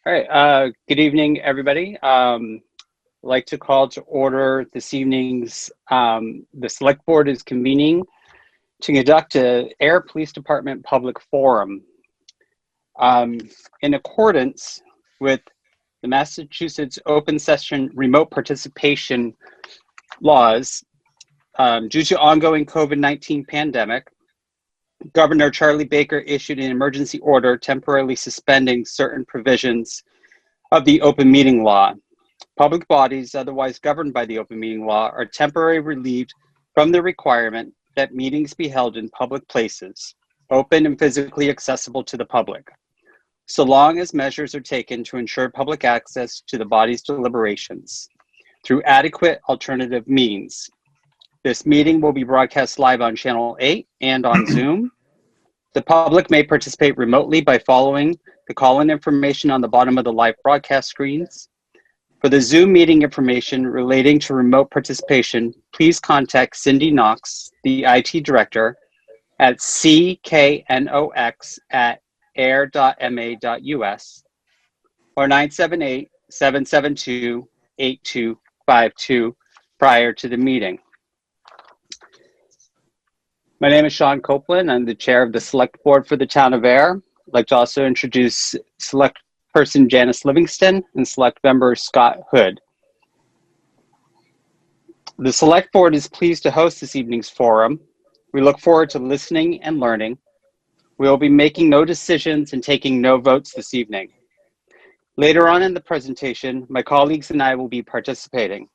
All right, good evening, everybody. I'd like to call to order this evening's, the Select Board is convening to conduct a Ayer Police Department public forum. In accordance with the Massachusetts Open Session Remote Participation laws, due to ongoing COVID-19 pandemic, Governor Charlie Baker issued an emergency order temporarily suspending certain provisions of the open meeting law. Public bodies otherwise governed by the open meeting law are temporarily relieved from the requirement that meetings be held in public places, open and physically accessible to the public, so long as measures are taken to ensure public access to the body's deliberations through adequate alternative means. This meeting will be broadcast live on Channel 8 and on Zoom. The public may participate remotely by following the call-in information on the bottom of the live broadcast screens. For the Zoom meeting information relating to remote participation, please contact Cindy Knox, the IT director, at cknox@ayer.ma.us or 978-772-8252 prior to the meeting. My name is Sean Copeland. I'm the chair of the Select Board for the Town of Ayer. I'd like to also introduce Select Person Janice Livingston and Select Member Scott Hood. The Select Board is pleased to host this evening's forum. We look forward to listening and learning. We will be making no decisions and taking no votes this evening. Later on in the presentation, my colleagues and I will be participating.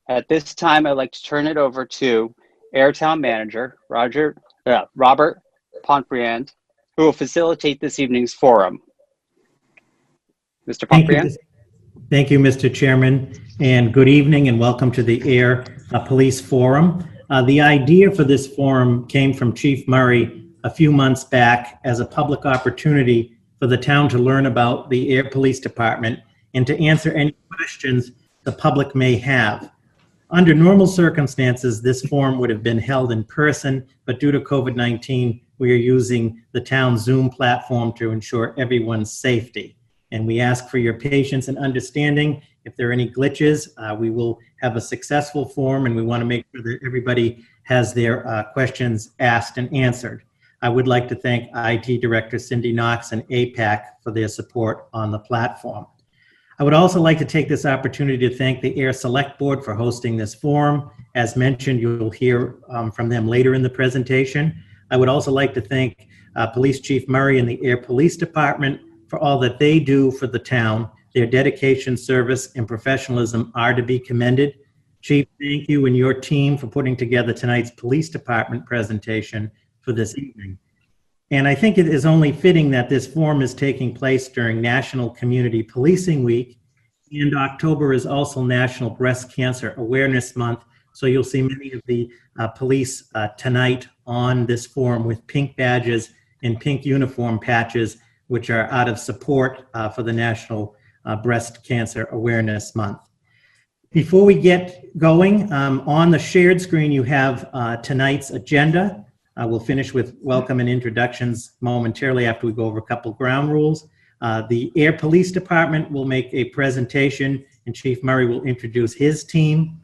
At this time, I'd like to turn it over to Ayer Town Manager Robert Pontbriand, who will facilitate this evening's forum. Mr. Pontbriand. Thank you, Mr. Chairman, and good evening and welcome to the Ayer Police Forum. The idea for this forum came from Chief Murray a few months back as a public opportunity for the town to learn about the Ayer Police Department and to answer any questions the public may have. Under normal circumstances, this forum would have been held in person, but due to COVID-19, we are using the town's Zoom platform to ensure everyone's safety. And we ask for your patience and understanding. If there are any glitches, we will have a successful forum, and we want to make sure that everybody has their questions asked and answered. I would like to thank IT Director Cindy Knox and APAC for their support on the platform. I would also like to take this opportunity to thank the Ayer Select Board for hosting this forum. As mentioned, you'll hear from them later in the presentation. I would also like to thank Police Chief Murray and the Ayer Police Department for all that they do for the town. Their dedication, service, and professionalism are to be commended. Chief, thank you and your team for putting together tonight's police department presentation for this evening. And I think it is only fitting that this forum is taking place during National Community Policing Week, and October is also National Breast Cancer Awareness Month. So you'll see many of the police tonight on this forum with pink badges and pink uniform patches, which are out of support for the National Breast Cancer Awareness Month. Before we get going, on the shared screen you have tonight's agenda. We'll finish with welcome and introductions momentarily after we go over a couple ground rules. The Ayer Police Department will make a presentation and Chief Murray will introduce his team.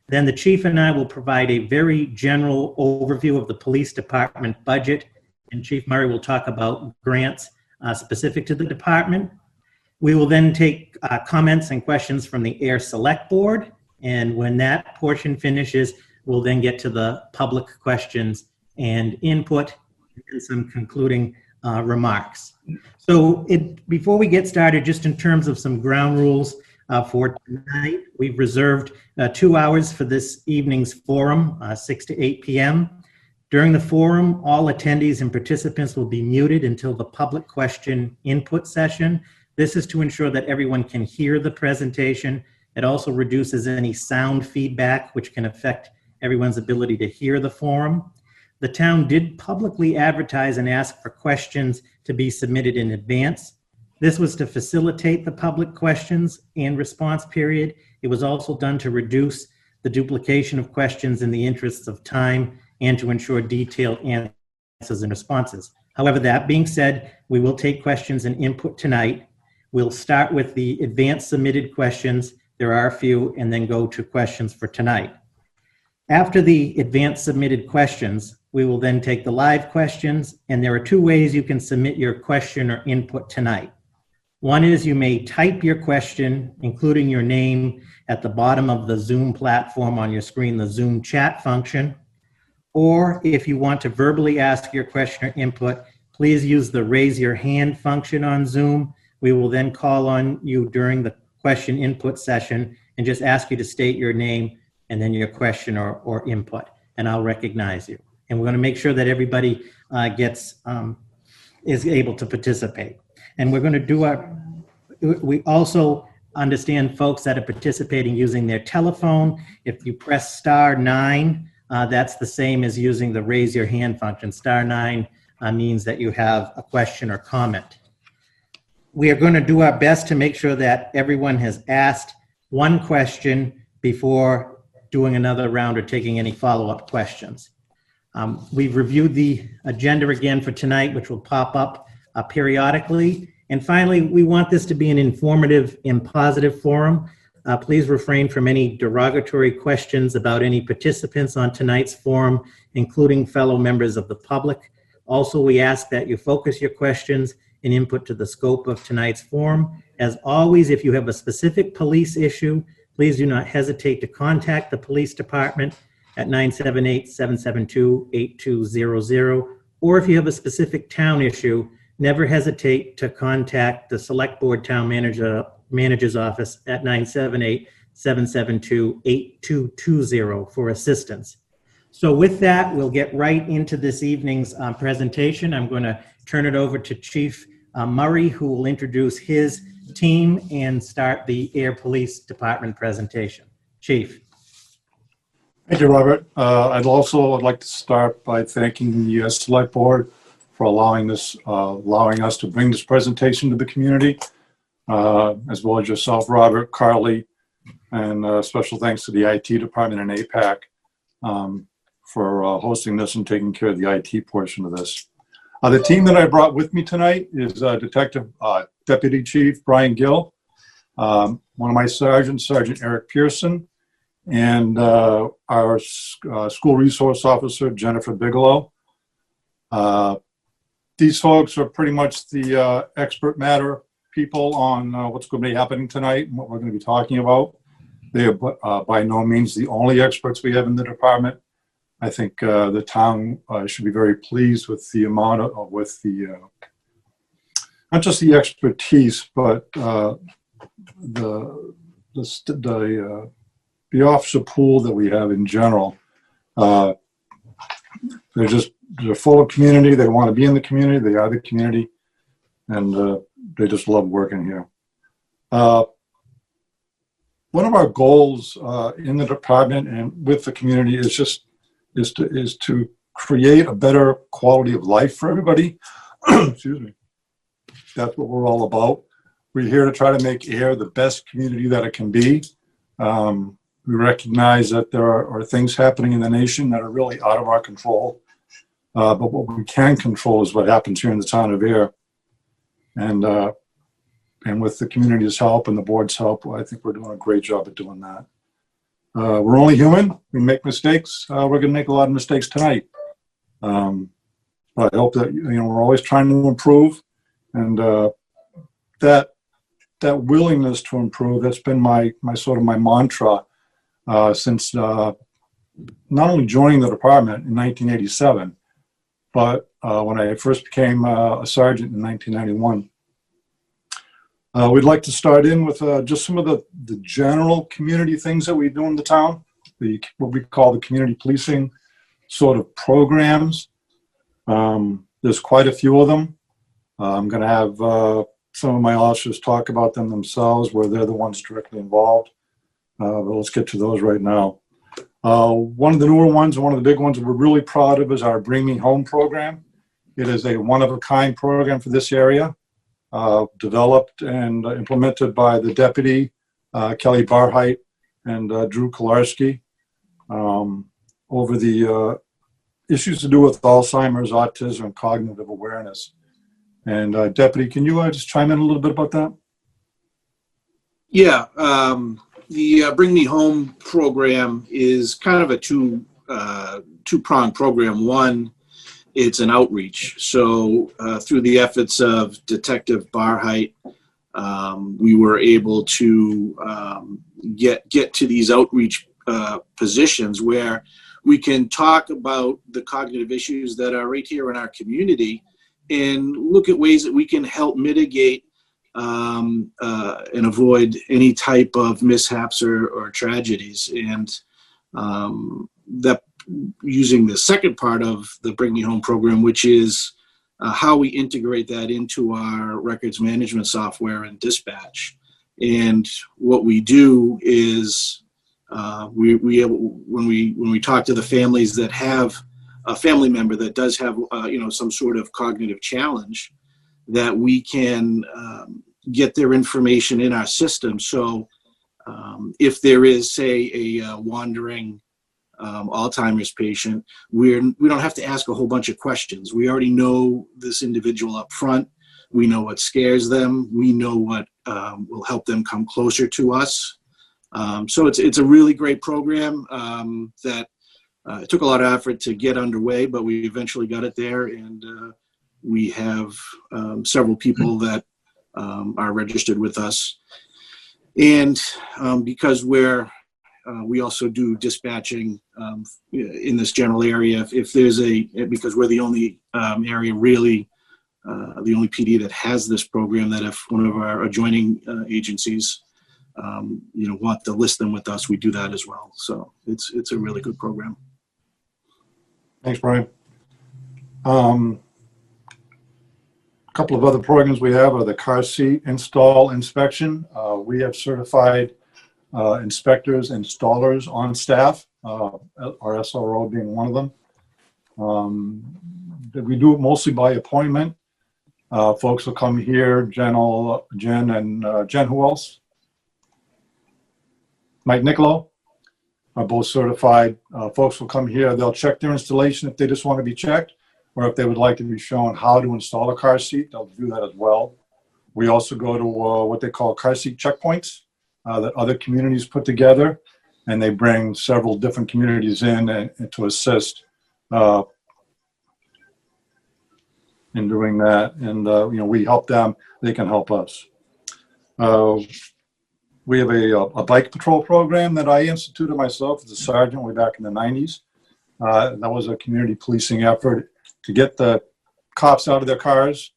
Then the Chief and I will provide a very general overview of the police department budget, and Chief Murray will talk about grants specific to the department. We will then take comments and questions from the Ayer Select Board, and when that portion finishes, we'll then get to the public questions and input and some concluding remarks. So before we get started, just in terms of some ground rules for tonight, we've reserved 2 hours for this evening's forum, 6 to 8 p.m. During the forum, all attendees and participants will be muted until the public question input session. This is to ensure that everyone can hear the presentation. It also reduces any sound feedback, which can affect everyone's ability to hear the forum. The town did publicly advertise and ask for questions to be submitted in advance. This was to facilitate the public questions and response period. It was also done to reduce the duplication of questions in the interests of time and to ensure detailed answers and responses. However, that being said, we will take questions and input tonight. We'll start with the advanced submitted questions. There are a few, and then go to questions for tonight. After the advanced submitted questions, we will then take the live questions, and there are two ways you can submit your question or input tonight. One is you may type your question, including your name, at the bottom of the Zoom platform on your screen, the Zoom chat function. Or if you want to verbally ask your question or input, please use the raise your hand function on Zoom. We will then call on you during the question input session and just ask you to state your name and then your question or input, and I'll recognize you. And we're going to make sure that everybody is able to participate. And we're going to do we also understand folks that are participating using their telephone. If you press *9, that's the same as using the raise your hand function. *9 means that you have a question or comment. We are going to do our best to make sure that everyone has asked one question before doing another round or taking any follow-up questions. We've reviewed the agenda again for tonight, which will pop up periodically. And finally, we want this to be an informative and positive forum. Please refrain from any derogatory questions about any participants on tonight's forum, including fellow members of the public. Also, we ask that you focus your questions and input to the scope of tonight's forum. As always, if you have a specific police issue, please do not hesitate to contact the police department at 978-772-8200. Or if you have a specific town issue, never hesitate to contact the Select Board Town Manager's Office at 978-772-8220 for assistance. So with that, we'll get right into this evening's presentation. I'm going to turn it over to Chief Murray, who will introduce his team and start the Ayer Police Department presentation. Chief. Thank you, Robert. I'd like to start by thanking the Select Board for allowing us to bring this presentation to the community, as well as yourself, Robert, Carly, and special thanks to the IT department and APAC for hosting this and taking care of the IT portion of this. The team that I brought with me tonight is Deputy Chief Brian Gill, one of my sergeants, Sergeant Eric Pearson, and our school resource officer, Jennifer Bigelow. These folks are pretty much the expert matter people on what's going to be happening tonight and what we're going to be talking about. They are by no means the only experts we have in the department. I think the town should be very pleased with the amount of, not just the expertise, but the officer pool that we have in general. They're full of community. They want to be in the community. They are the community, and they just love working here. One of our goals in the department and with the community is to create a better quality of life for everybody. Excuse me. That's what we're all about. We're here to try to make Ayer the best community that it can be. We recognize that there are things happening in the nation that are really out of our control. But what we can control is what happens here in the town of Ayer. And with the community's help and the board's help, I think we're doing a great job at doing that. We're only human. We make mistakes. We're going to make a lot of mistakes tonight. But I hope that we're always trying to improve, and that willingness to improve, that's been my mantra since not only joining the department in 1987, but when I first became a sergeant in 1991. We'd like to start in with just some of the general community things that we do in the town, what we call the community policing sort of programs. There's quite a few of them. I'm going to have some of my officers talk about them themselves, where they're the ones directly involved. But let's get to those right now. One of the newer ones, one of the big ones we're really proud of is our Bring Me Home program. It is a one-of-a-kind program for this area. Developed and implemented by the deputy, Kelly Barheit, and Drew Kolarski, over the issues to do with Alzheimer's, autism, and cognitive awareness. And Deputy, can you just chime in a little bit about that? Yeah, the Bring Me Home program is kind of a two-pronged program. One, it's an outreach. So through the efforts of Detective Barheit, we were able to get to these outreach positions where we can talk about the cognitive issues that are right here in our community and look at ways that we can help mitigate and avoid any type of mishaps or tragedies. And that using the second part of the Bring Me Home program, which is how we integrate that into our records management software and dispatch. And what we do is when we talk to the families that have a family member that does have some sort of cognitive challenge, that we can get their information in our system. So if there is, say, a wandering Alzheimer's patient, we don't have to ask a whole bunch of questions. We already know this individual up front. We know what scares them. We know what will help them come closer to us. So it's a really great program that it took a lot of effort to get underway, but we eventually got it there, and we have several people that are registered with us. And because we also do dispatching in this general area. If there's because we're the only area really, the only PD that has this program, that if one of our adjoining agencies, want to list them with us, we do that as well. So it's a really good program. Thanks, Brian. A couple of other programs we have are the car seat install inspection. We have certified inspectors, installers on staff, our SRO being one of them. We do it mostly by appointment. Folks will come here, Jen who else? Mike Niccolo are both certified. Folks will come here, they'll check their installation if they just want to be checked, or if they would like to be shown how to install a car seat, they'll do that as well. We also go to what they call car seat checkpoints that other communities put together, and they bring several different communities in to assist in doing that. And we help them, they can help us. We have a bike patrol program that I instituted myself as a sergeant way back in the 90s. That was a community policing effort to get the cops out of their cars,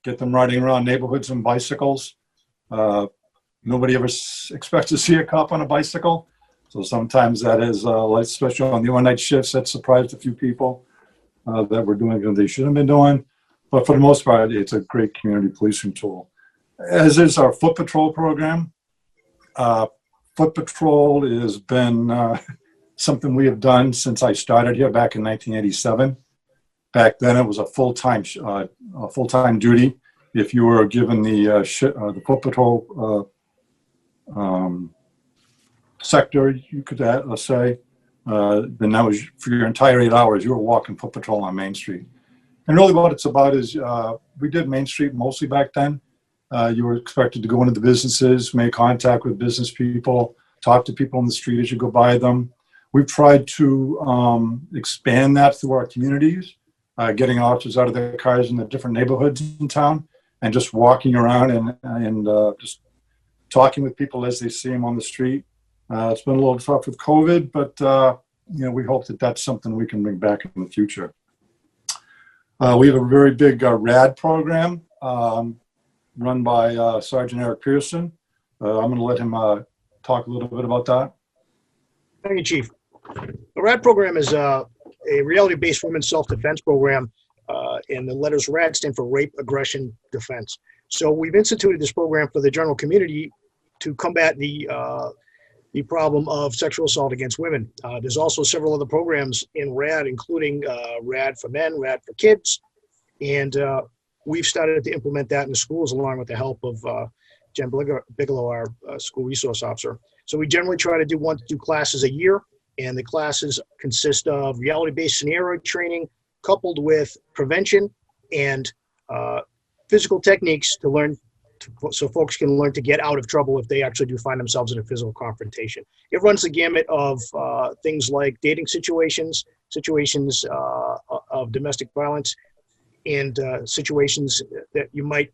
get them riding around neighborhoods on bicycles. Nobody ever expects to see a cop on a bicycle. So sometimes that is, especially on the overnight shifts, that surprised a few people that were doing what they should have been doing. But for the most part, it's a great community policing tool. As is our foot patrol program. Foot patrol has been something we have done since I started here back in 1987. Back then, it was a full-time duty. If you were given the foot patrol sector, you could say, then that was for your entire 8 hours, you were walking foot patrol on Main Street. And really what it's about is we did Main Street mostly back then. You were expected to go into the businesses, make contact with business people, talk to people on the street as you go by them. We've tried to expand that through our communities, getting officers out of their cars in the different neighborhoods in town and just walking around and just talking with people as they see them on the street. It's been a little tough with COVID, but we hope that that's something we can bring back in the future. We have a very big RAD program run by Sergeant Eric Pearson. I'm going to let him talk a little bit about that. Thank you, Chief. The RAD program is a reality-based women's self-defense program, and the letters RAD stand for Rape, Aggression, Defense. So we've instituted this program for the general community to combat the problem of sexual assault against women. There's also several other programs in RAD, including RAD for men, RAD for kids, and we've started to implement that in the schools along with the help of Jen Bigelow, our school resource officer. So we generally try to do 1 to 2 classes a year, and the classes consist of reality-based scenario training coupled with prevention and physical techniques to learn so folks can learn to get out of trouble if they actually do find themselves in a physical confrontation. It runs the gamut of things like dating situations, situations of domestic violence, and situations that you might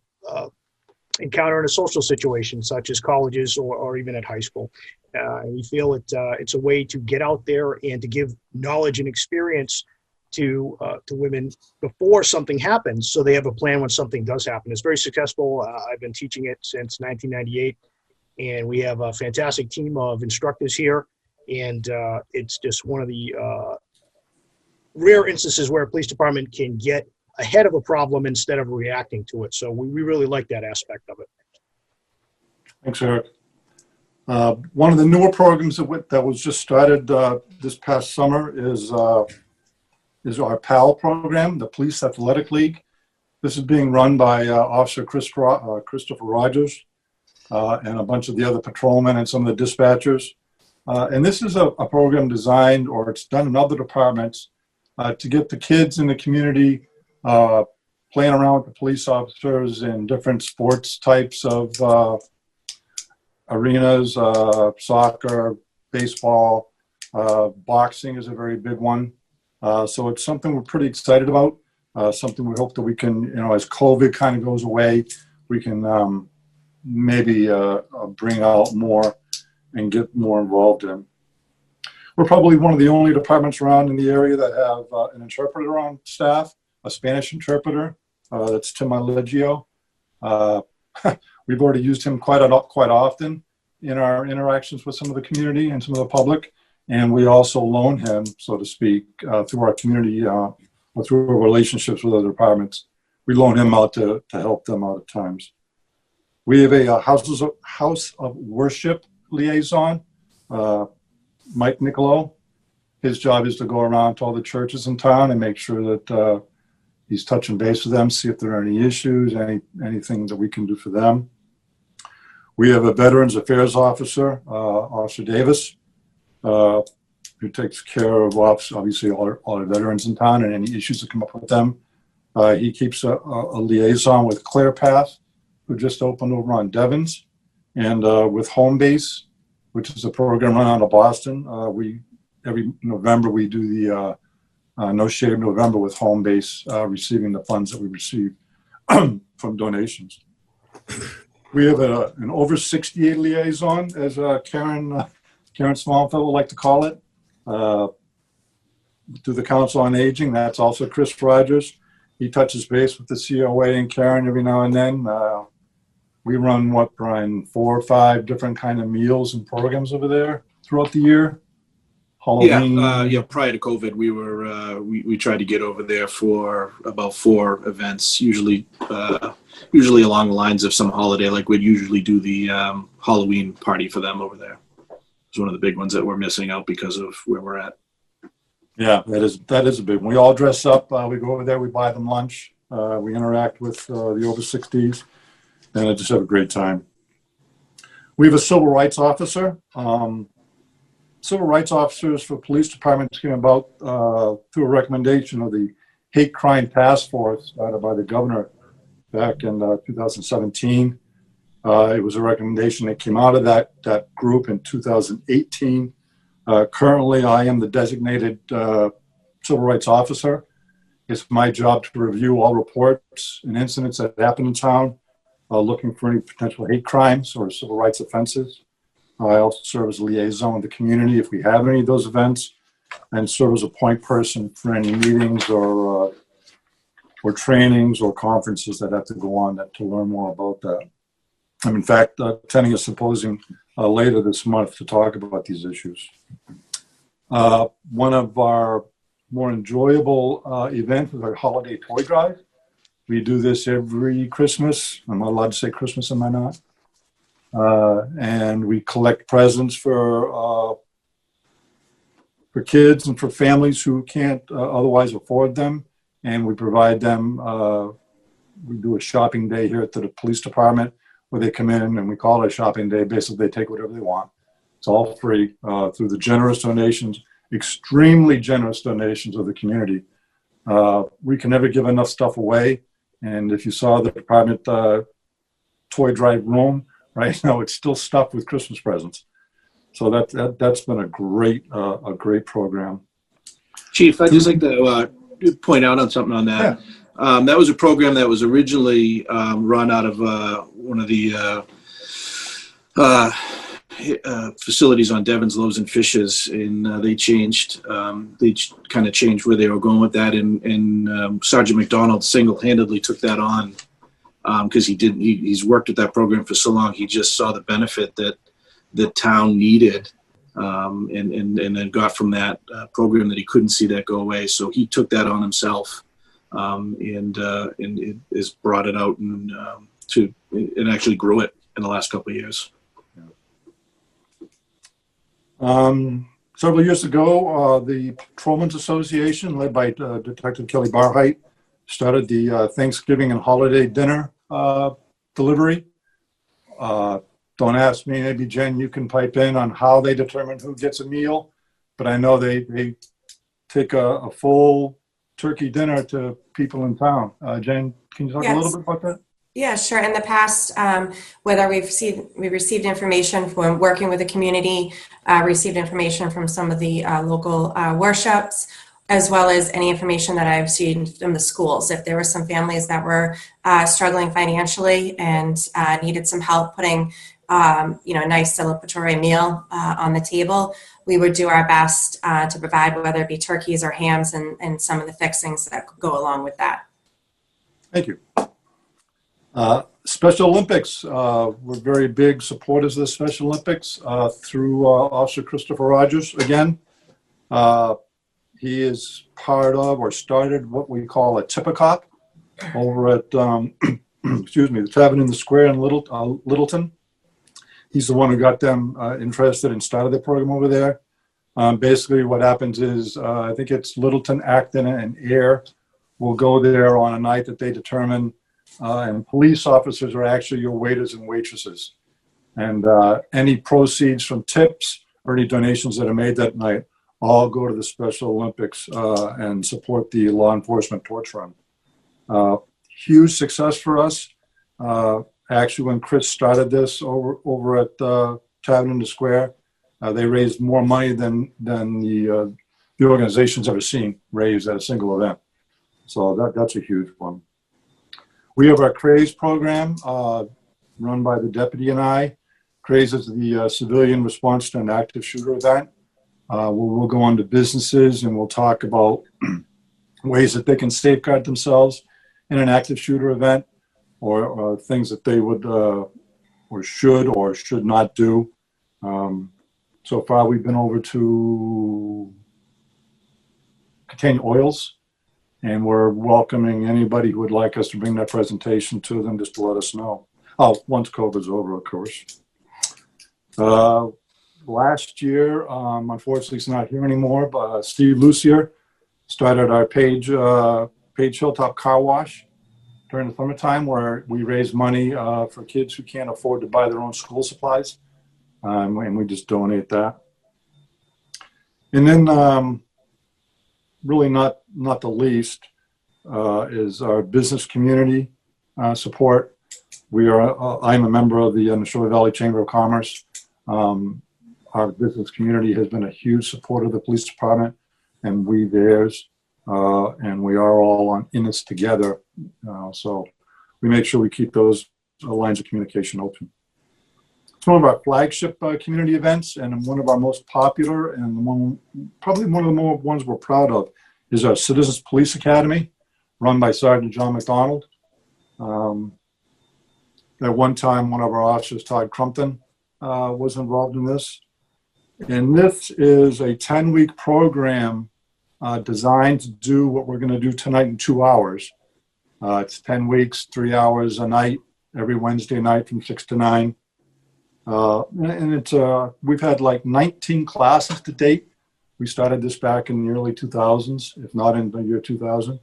encounter in a social situation, such as colleges or even at high school. And we feel it's a way to get out there and to give knowledge and experience to women before something happens, so they have a plan when something does happen. It's very successful. I've been teaching it since 1998, and we have a fantastic team of instructors here. And it's just one of the rare instances where a police department can get ahead of a problem instead of reacting to it. So we really like that aspect of it. Thanks, Eric. One of the newer programs that was just started this past summer is our PAL program, the Police Athletic League. This is being run by Officer Christopher Rogers and a bunch of the other patrolmen and some of the dispatchers. And this is a program designed, or it's done in other departments, to get the kids in the community playing around with the police officers in different sports types of arenas, soccer, baseball, boxing is a very big one. So it's something we're pretty excited about, something we hope that we can, as COVID kind of goes away, we can maybe bring out more and get more involved in. We're probably one of the only departments around in the area that have an interpreter on staff, a Spanish interpreter. That's Tim Allegio. We've already used him quite often in our interactions with some of the community and some of the public. And we also loan him, so to speak, through our community, or through our relationships with other departments. We loan him out to help them out at times. We have a house of worship liaison, Mike Nicolo. His job is to go around to all the churches in town and make sure that he's touching base with them, see if there are any issues, anything that we can do for them. We have a Veterans Affairs officer, Officer Davis, who takes care of obviously all our veterans in town and any issues that come up with them. He keeps a liaison with ClearPath, who just opened over on Devons, and with Home Base, which is a program run out of Boston. Every November we do the No Shave November with Home Base, receiving the funds that we receive from donations. We have an over 68 liaison, as Karen Smallfellow would like to call it, through the Council on Aging. That's also Chris Rogers. He touches base with the COA and Karen every now and then. We run, Brian, 4 or 5 different kind of meals and programs over there throughout the year. Halloween. Yeah. Prior to COVID, we were we tried to get over there for about 4 events, usually along the lines of some holiday. Like we'd usually do the Halloween party for them over there. It's one of the big ones that we're missing out because of where we're at. Yeah, that is a big one. We all dress up. We go over there. We buy them lunch. We interact with the over 60s, and I just have a great time. We have a civil rights officer. Civil rights officers for police departments came about through a recommendation of the Hate Crime Task Force started by the governor back in 2017. It was a recommendation that came out of that group in 2018. Currently, I am the designated civil rights officer. It's my job to review all reports and incidents that happen in town, looking for any potential hate crimes or civil rights offenses. I also serve as a liaison with the community if we have any of those events, and serve as a point person for any meetings or trainings or conferences that have to go on to learn more about that. I'm in fact attending a symposium later this month to talk about these issues. One of our more enjoyable events is our holiday toy drive. We do this every Christmas. I'm not allowed to say Christmas, am I not? And we collect presents for kids and for families who can't otherwise afford them. And we provide them, we do a shopping day here at the police department where they come in and we call it a shopping day. Basically, they take whatever they want. It's all free through the generous donations, extremely generous donations of the community. We can never give enough stuff away. And if you saw the department toy drive room. Right now, it's still stuffed with Christmas presents. So that's been a great program. Chief, I'd just like to point out on something on that. Yeah. That was a program that was originally run out of one of the facilities on Devon's Loaves and Fishes, and they changed. They kind of changed where they were going with that, and Sergeant McDonald single-handedly took that on because he's worked at that program for so long. He just saw the benefit that the town needed, and then got from that program that he couldn't see that go away. So he took that on himself, and it has brought it out and actually grew it in the last couple of years. Several years ago, the Patrolmen's Association, led by Detective Kelly Barheit, started the Thanksgiving and holiday dinner delivery. Don't ask me, maybe Jen, you can pipe in on how they determine who gets a meal, but I know they take a full turkey dinner to people in town. Jen, can you talk a little bit about that? Yeah, sure. In the past, whether we received information from working with the community, received information from some of the local worships, as well as any information that I've seen from the schools. If there were some families that were struggling financially and needed some help putting, a nice celebratory meal on the table, we would do our best to provide, whether it be turkeys or hams and some of the fixings that go along with that. Thank you. Special Olympics, we're very big supporters of the Special Olympics through Officer Christopher Rogers again. He is part of or started what we call a Tippicop over at, the Tavern in the Square in Littleton. He's the one who got them interested and started the program over there. Basically what happens is, I think it's Littleton, Acton, and Ayer will go there on a night that they determine, and police officers are actually your waiters and waitresses. And any proceeds from tips or any donations that are made that night all go to the Special Olympics and support the law enforcement torch run. Huge success for us. Actually, when Chris started this over at Tavern in the Square, they raised more money than the organization's ever seen raised at a single event. So that's a huge one. We have our CRAZE program run by the deputy and I. CRAZE is the civilian response to an active shooter event. We'll go on to businesses and we'll talk about ways that they can safeguard themselves in an active shooter event, or things that they would or should not do. So far, we've been over to Catania Oils, and we're welcoming anybody who would like us to bring that presentation to them, just to let us know. Oh, once COVID's over, of course. Last year, unfortunately, he's not here anymore, but Steve Lucier started our Page Hilltop Car Wash during the summertime, where we raise money for kids who can't afford to buy their own school supplies, and we just donate that. And then, really not the least, is our business community support. I'm a member of the Neshoba Valley Chamber of Commerce. Our business community has been a huge supporter of the police department, and we theirs, and we are all in this together. So we make sure we keep those lines of communication open. It's one of our flagship community events, and one of our most popular, and probably one of the more ones we're proud of, is our Citizens Police Academy, run by Sergeant John McDonald. At one time, one of our officers, Todd Crumpton, was involved in this. And this is a 10-week program designed to do what we're going to do tonight in 2 hours. It's 10 weeks, 3 hours a night, every Wednesday night from 6 to 9. And it's we've had like 19 classes to date. We started this back in the early 2000s, if not in the year 2000.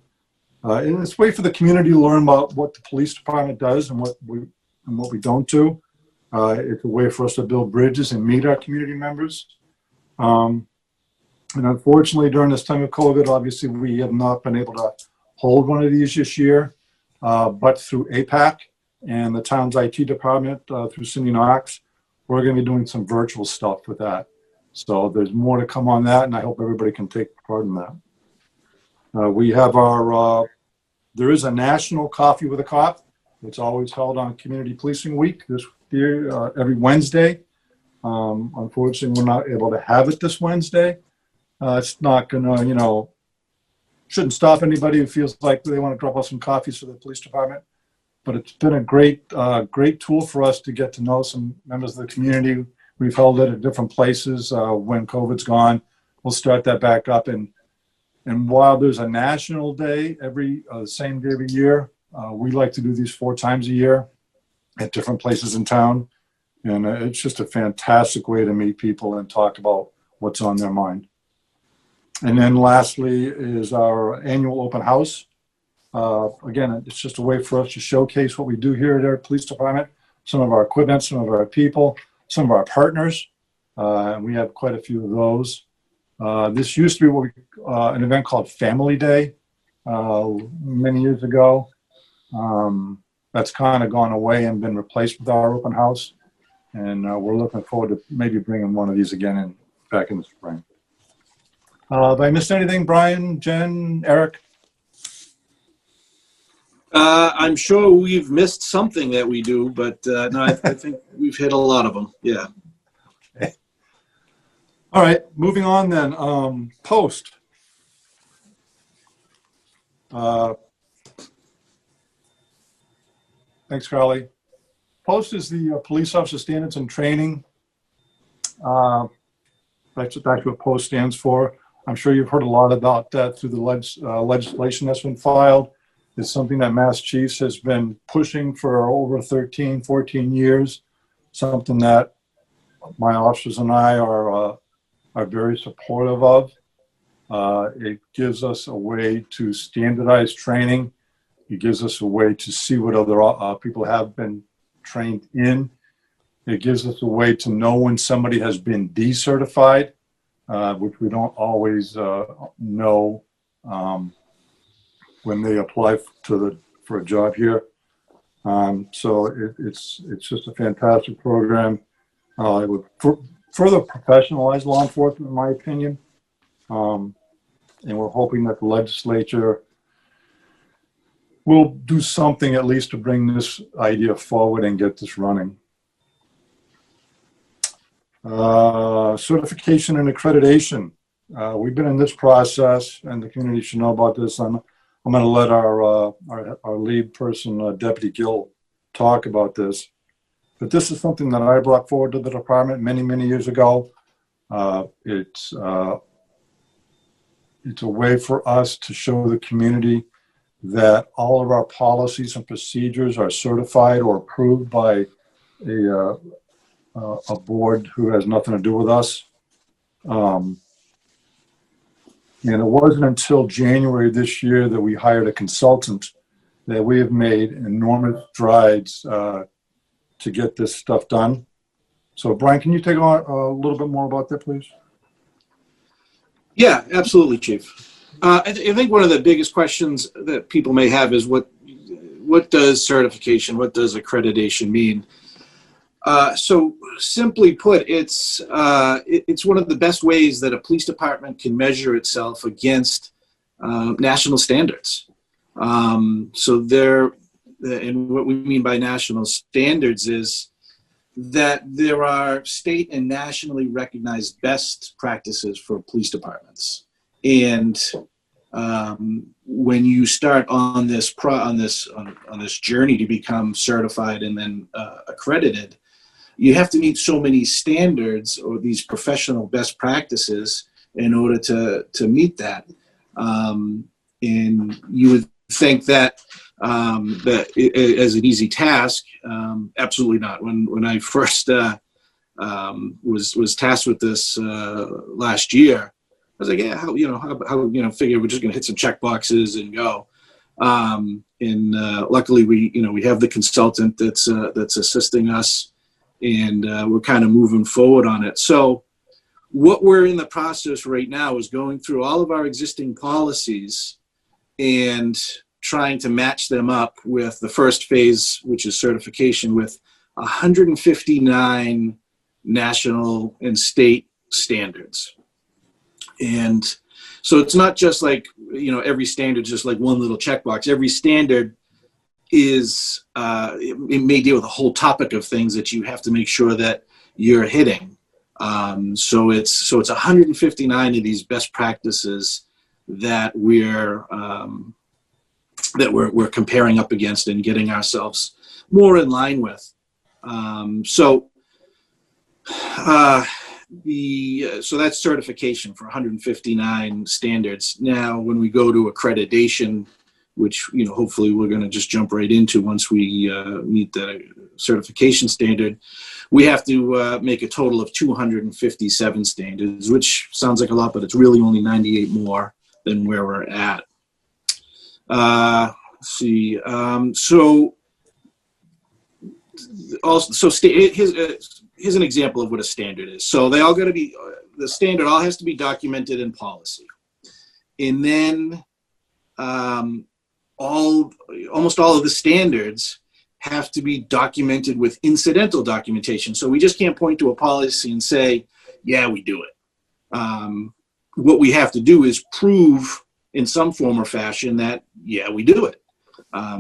And it's a way for the community to learn about what the police department does and what we don't do. It's a way for us to build bridges and meet our community members. And unfortunately, during this time of COVID, obviously, we have not been able to hold one of these this year. But through APAC, and the town's IT department through Cindy Knox, we're going to be doing some virtual stuff with that. So there's more to come on that, and I hope everybody can take part in that. We have there is a National Coffee with a Cop. It's always held on Community Policing Week this year, every Wednesday. Unfortunately, we're not able to have it this Wednesday. It's not gonna, shouldn't stop anybody who feels like they want to drop off some coffees for the police department. But it's been a great tool for us to get to know some members of the community. We've held it at different places when COVID's gone. We'll start that back up. And while there's a national day the same day every year, we like to do these 4 times a year at different places in town. And it's just a fantastic way to meet people and talk about what's on their mind. And then lastly is our annual open house. Again, it's just a way for us to showcase what we do here at our police department, some of our equipment, some of our people, some of our partners. And we have quite a few of those. This used to be an event called Family Day many years ago. That's kind of gone away and been replaced with our open house. And we're looking forward to maybe bringing one of these again back in the spring. Have I missed anything, Brian, Jen, Eric? I'm sure we've missed something that we do, but no, I think we've hit a lot of them. Yeah. Okay. All right, moving on then. Post. Thanks, Carly. Post is the Police Officer Standards and Training. That's what Post stands for. I'm sure you've heard a lot about that through the legislation that's been filed. It's something that Mass Chiefs has been pushing for over 13, 14 years, something that my officers and I are very supportive of. It gives us a way to standardize training. It gives us a way to see what other people have been trained in. It gives us a way to know when somebody has been decertified, which we don't always know when they apply for a job here. So it's just a fantastic program. It would further professionalize law enforcement, in my opinion. And we're hoping that the legislature will do something at least to bring this idea forward and get this running. Certification and accreditation. We've been in this process, and the community should know about this. I'm going to let our lead person, Deputy Gill, talk about this. But this is something that I brought forward to the department many, many years ago. It's a way for us to show the community that all of our policies and procedures are certified or approved by a board who has nothing to do with us. And it wasn't until January this year that we hired a consultant that we have made enormous strides to get this stuff done. So Brian, can you take on a little bit more about that, please? Yeah, absolutely, Chief. I think one of the biggest questions that people may have is what does certification, what does accreditation mean? So simply put, it's one of the best ways that a police department can measure itself against national standards. And what we mean by national standards is that there are state and nationally recognized best practices for police departments. And when you start on this journey to become certified and then accredited, you have to meet so many standards or these professional best practices in order to meet that. And you would think that as an easy task. Absolutely not. When I first was tasked with this last year, I was like, yeah, how figure we're just going to hit some check boxes and go. And luckily we have the consultant that's assisting us, and we're kind of moving forward on it. So what we're in the process right now is going through all of our existing policies and trying to match them up with the first phase, which is certification, with 159 national and state standards. And so it's not just like, every standard is just like one little checkbox. Every standard is, it may deal with a whole topic of things that you have to make sure that you're hitting. So it's 159 of these best practices that we're comparing up against and getting ourselves more in line with. So that's certification for 159 standards. Now, when we go to accreditation, which hopefully we're going to just jump right into once we meet the certification standard, we have to make a total of 257 standards, which sounds like a lot, but it's really only 98 more than where we're at. Let's see. Here's an example of what a standard is. So they all got to be, the standard all has to be documented in policy. And then almost all of the standards have to be documented with incidental documentation. So we just can't point to a policy and say, yeah, we do it. What we have to do is prove in some form or fashion that, yeah, we do it.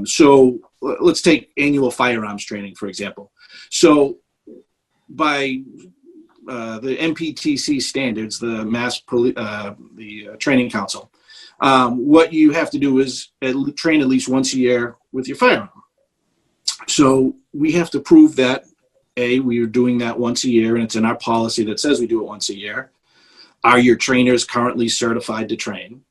So let's take annual firearms training, for example. So by the MPTC standards, the Training Council, what you have to do is train at least once a year with your firearm. So we have to prove that, we are doing that once a year, and it's in our policy that says we do it once a year. Are your trainers currently certified to train?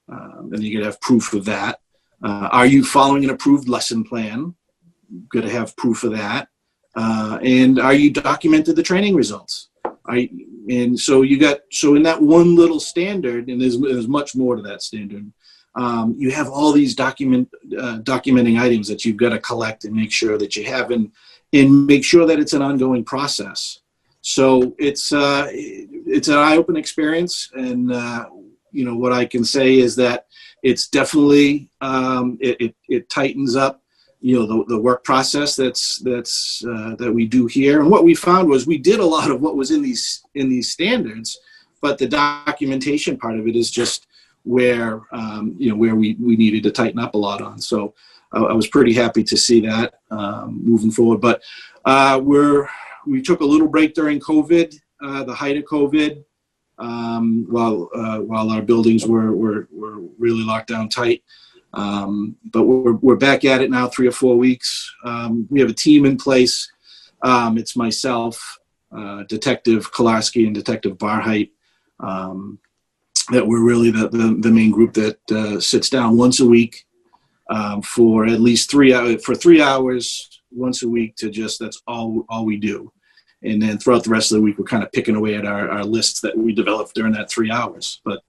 And you're going to have proof of that. Are you following an approved lesson plan? Going to have proof of that. And are you documented the training results? And so in that one little standard, and there's much more to that standard, you have all these documenting items that you've got to collect and make sure that you have, and make sure that it's an ongoing process. So it's an eye-opening experience, and what I can say is that it's definitely it tightens up the work process that we do here. And what we found was we did a lot of what was in these standards, but the documentation part of it is just where where we needed to tighten up a lot on. So I was pretty happy to see that moving forward. But we took a little break during COVID, the height of COVID, while our buildings were really locked down tight. But we're back at it now, 3 or 4 weeks. We have a team in place. It's myself, Detective Kolarski, and Detective Barheit, that we're really the main group that sits down once a week for at least 3 hours, for 3 hours once a week that's all we do. And then throughout the rest of the week, we're kind of picking away at our lists that we developed during that 3 hours. But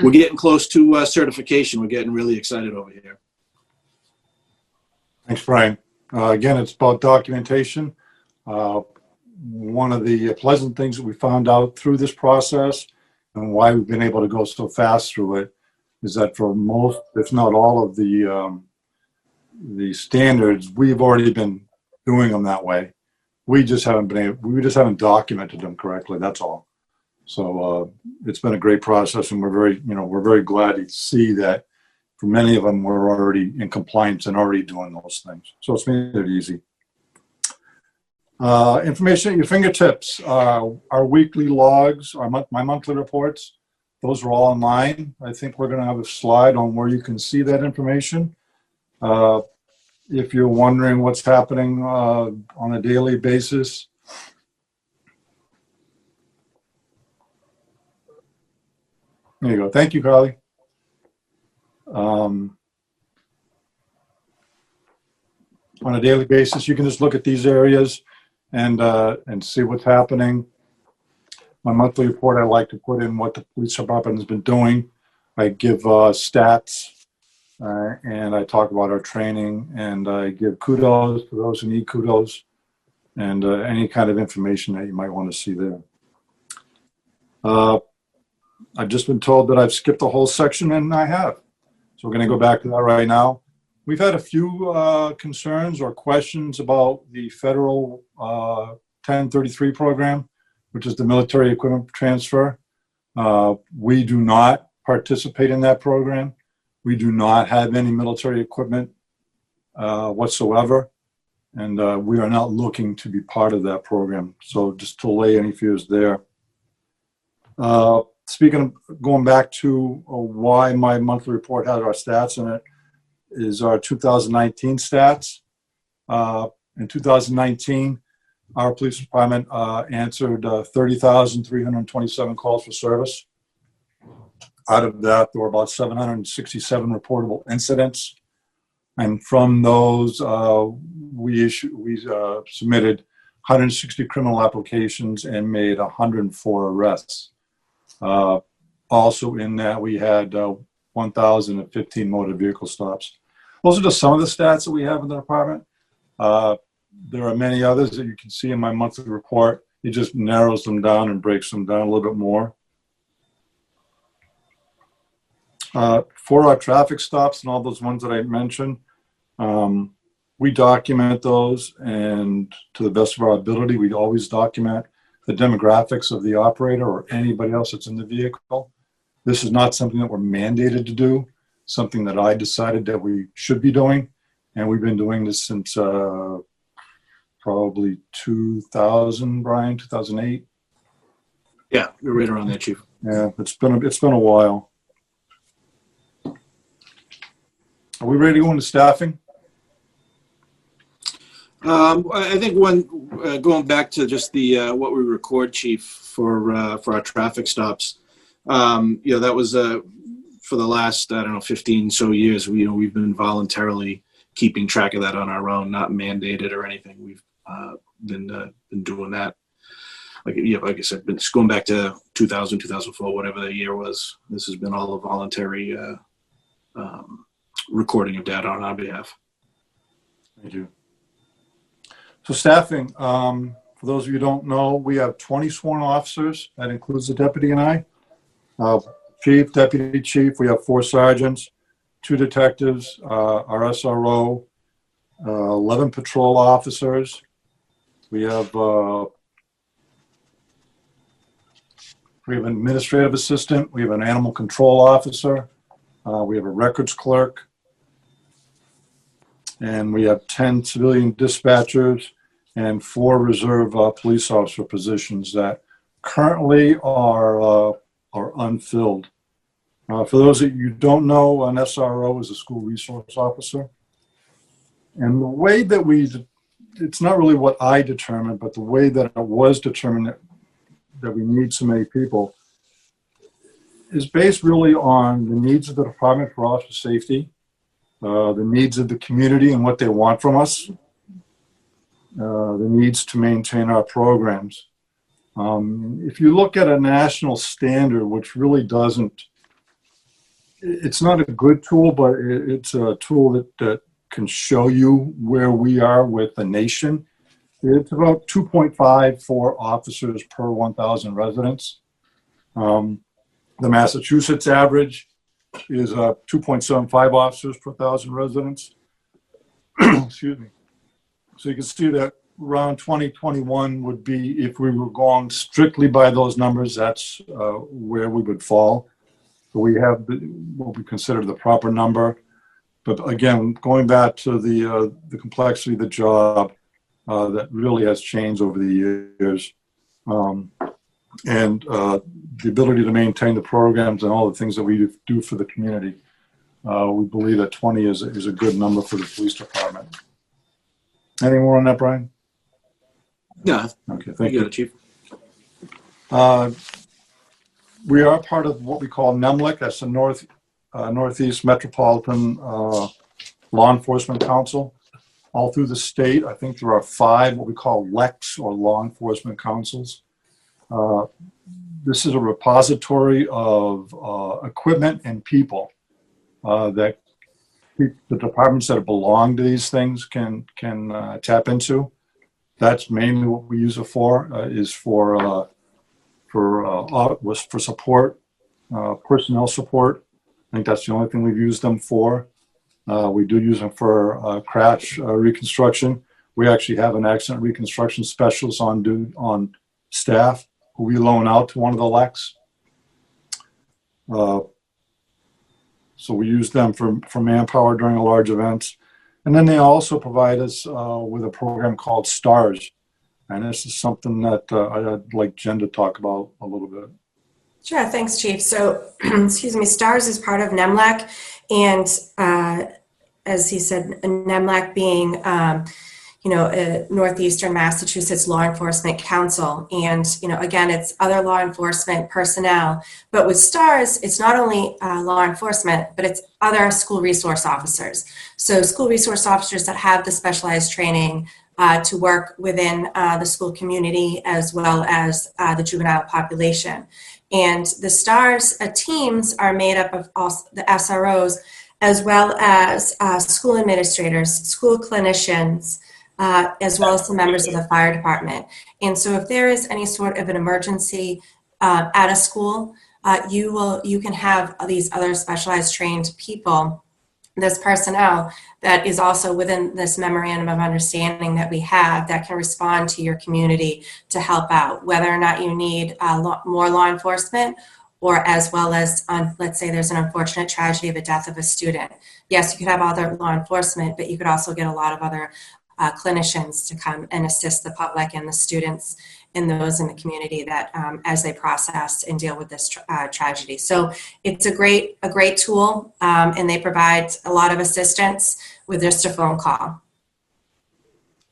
we're getting close to certification. We're getting really excited over here. Thanks, Brian. Again, it's about documentation. One of the pleasant things that we found out through this process and why we've been able to go so fast through it is that for most, if not all of the standards, we've already been doing them that way. We just haven't documented them correctly. That's all. So it's been a great process, and we're very glad to see that for many of them, we're already in compliance and already doing those things. So it's made it easy. Information at your fingertips. Our weekly logs, my monthly reports, those are all online. I think we're going to have a slide on where you can see that information. If you're wondering what's happening on a daily basis, there you go. Thank you, Carly. On a daily basis, you can just look at these areas and see what's happening. My monthly report, I like to put in what the police department has been doing. I give stats, and I talk about our training, and I give kudos to those who need kudos, and any kind of information that you might want to see there. I've just been told that I've skipped a whole section, and I have. So we're going to go back to that right now. We've had a few concerns or questions about the federal 1033 program, which is the military equipment transfer. We do not participate in that program. We do not have any military equipment whatsoever, and we are not looking to be part of that program. So just to allay any fears there. Speaking of going back to why my monthly report has our stats in it, is our 2019 stats. In 2019, our police department answered 30,327 calls for service. Out of that, there were about 767 reportable incidents. And from those, we submitted 160 criminal applications and made 104 arrests. Also in that, we had 1,015 motor vehicle stops. Those are just some of the stats that we have in the department. There are many others that you can see in my monthly report. It just narrows them down and breaks them down a little bit more. For our traffic stops and all those ones that I mentioned, we document those, and to the best of our ability, we always document the demographics of the operator or anybody else that's in the vehicle. This is not something that we're mandated to do, something that I decided that we should be doing, and we've been doing this since probably 2000, Brian, 2008. Yeah, you're right around that, Chief. Yeah, it's been a while. Are we ready to go into staffing? I think going back to just the what we record, Chief, for our traffic stops. That was for the last 15 so years. We've been voluntarily keeping track of that on our own, not mandated or anything. We've been doing that. Like I said, it's going back to 2000, 2004, whatever the year was. This has been all a voluntary recording of data on our behalf. Thank you. So staffing, for those of you who don't know, we have 20 sworn officers. That includes the deputy and I. Chief, deputy chief, we have 4 sergeants, 2 detectives, our SRO, 11 patrol officers. We have an administrative assistant. We have an animal control officer. We have a records clerk. And we have 10 civilian dispatchers and 4 reserve police officer positions that currently are unfilled. For those of you who don't know, an SRO is a school resource officer. And the way that it's not really what I determined, but the way that it was determined that we need so many people is based really on the needs of the department for officer safety, the needs of the community and what they want from us, the needs to maintain our programs. If you look at a national standard, which really it's not a good tool, but it's a tool that can show you where we are with the nation. It's about 2.5 for officers per 1,000 residents. The Massachusetts average is 2.75 officers per 1,000 residents. Excuse me. So you can see that around 2021 would be, if we were going strictly by those numbers, that's where we would fall. So we have what we consider the proper number. But again, going back to the complexity of the job, that really has changed over the years. And the ability to maintain the programs and all the things that we do for the community. We believe that 20 is a good number for the police department. Anything more on that, Brian? Yeah. Okay, thank you. Got it, Chief. We are part of what we call NEMLIC. That's the Northeast Metropolitan Law Enforcement Council. All through the state, I think there are 5 what we call LECs, or law enforcement councils. This is a repository of equipment and people that the departments that belong to these things can tap into. That's mainly what we use it for. Is for support, personnel support, I think that's the only thing we've used them for. We do use them for crash reconstruction. We actually have an accident reconstruction specialist on staff who we loan out to one of the LECs. So we use them for manpower during a large events. And then they also provide us with a program called STARS. And this is something that I'd like Jen to talk about a little bit. Sure, thanks, Chief. So, excuse me, STARS is part of NEMLAC, and as he said, NEMLAC being, Northeastern Massachusetts Law Enforcement Council, and again, it's other law enforcement personnel. But with STARS, it's not only law enforcement, but it's other school resource officers. So, school resource officers that have the specialized training to work within the school community as well as the juvenile population. And the STARS teams are made up of also the SROs as well as school administrators, school clinicians, as well as some members of the fire department. And so if there is any sort of an emergency at a school, you can have these other specialized trained people, this personnel that is also within this memorandum of understanding that we have that can respond to your community to help out, whether or not you need more law enforcement, or as well as let's say there's an unfortunate tragedy of a death of a student. Yes, you could have other law enforcement, but you could also get a lot of other clinicians to come and assist the public and the students and those in the community that as they process and deal with this tragedy. So it's a great tool, and they provide a lot of assistance with just a phone call.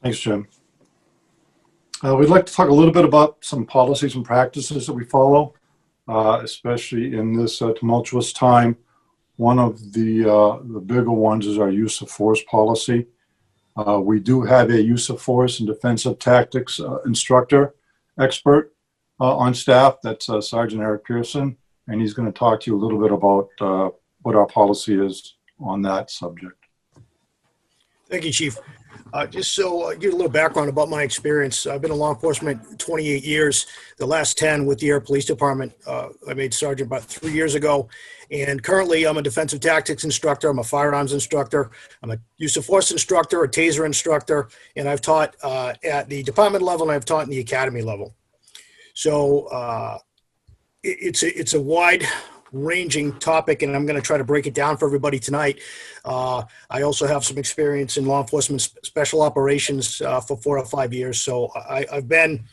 Thanks, Jim. We'd like to talk a little bit about some policies and practices that we follow, especially in this tumultuous time. One of the bigger ones is our use of force policy. We do have a use of force and defensive tactics instructor expert on staff. That's Sergeant Eric Pearson, and he's going to talk to you a little bit about what our policy is on that subject. Thank you, Chief. Just so give a little background about my experience. I've been in law enforcement 28 years, the last 10 with the Ayer Police Department. I made sergeant about 3 years ago. And currently I'm a defensive tactics instructor. I'm a firearms instructor. I'm a use of force instructor, a taser instructor, and I've taught at the department level and I've taught in the academy level. So it's a wide ranging topic, and I'm going to try to break it down for everybody tonight. I also have some experience in law enforcement special operations for 4 or 5 years. So I've been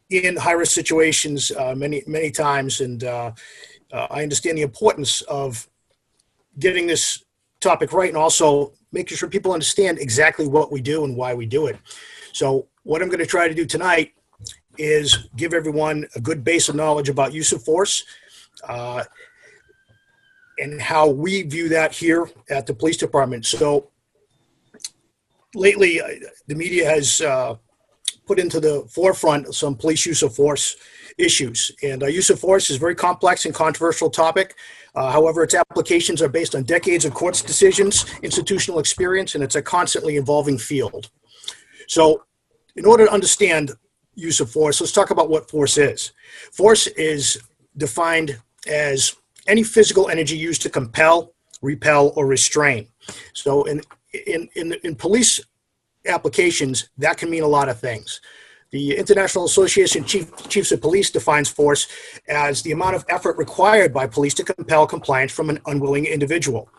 in high-risk situations many times, and I understand the importance of getting this topic right and also making sure people understand exactly what we do and why we do it. So what I'm going to try to do tonight is give everyone a good base of knowledge about use of force, and how we view that here at the police department. So lately, the media has put into the forefront some police use of force issues. And use of force is a very complex and controversial topic. However, its applications are based on decades of courts decisions, institutional experience, and it's a constantly evolving field. So in order to understand use of force, let's talk about what force is. Force is defined as any physical energy used to compel, repel, or restrain. So in police applications, that can mean a lot of things. The International Association of Chiefs of Police defines force as the amount of effort required by police to compel compliance from an unwilling individual.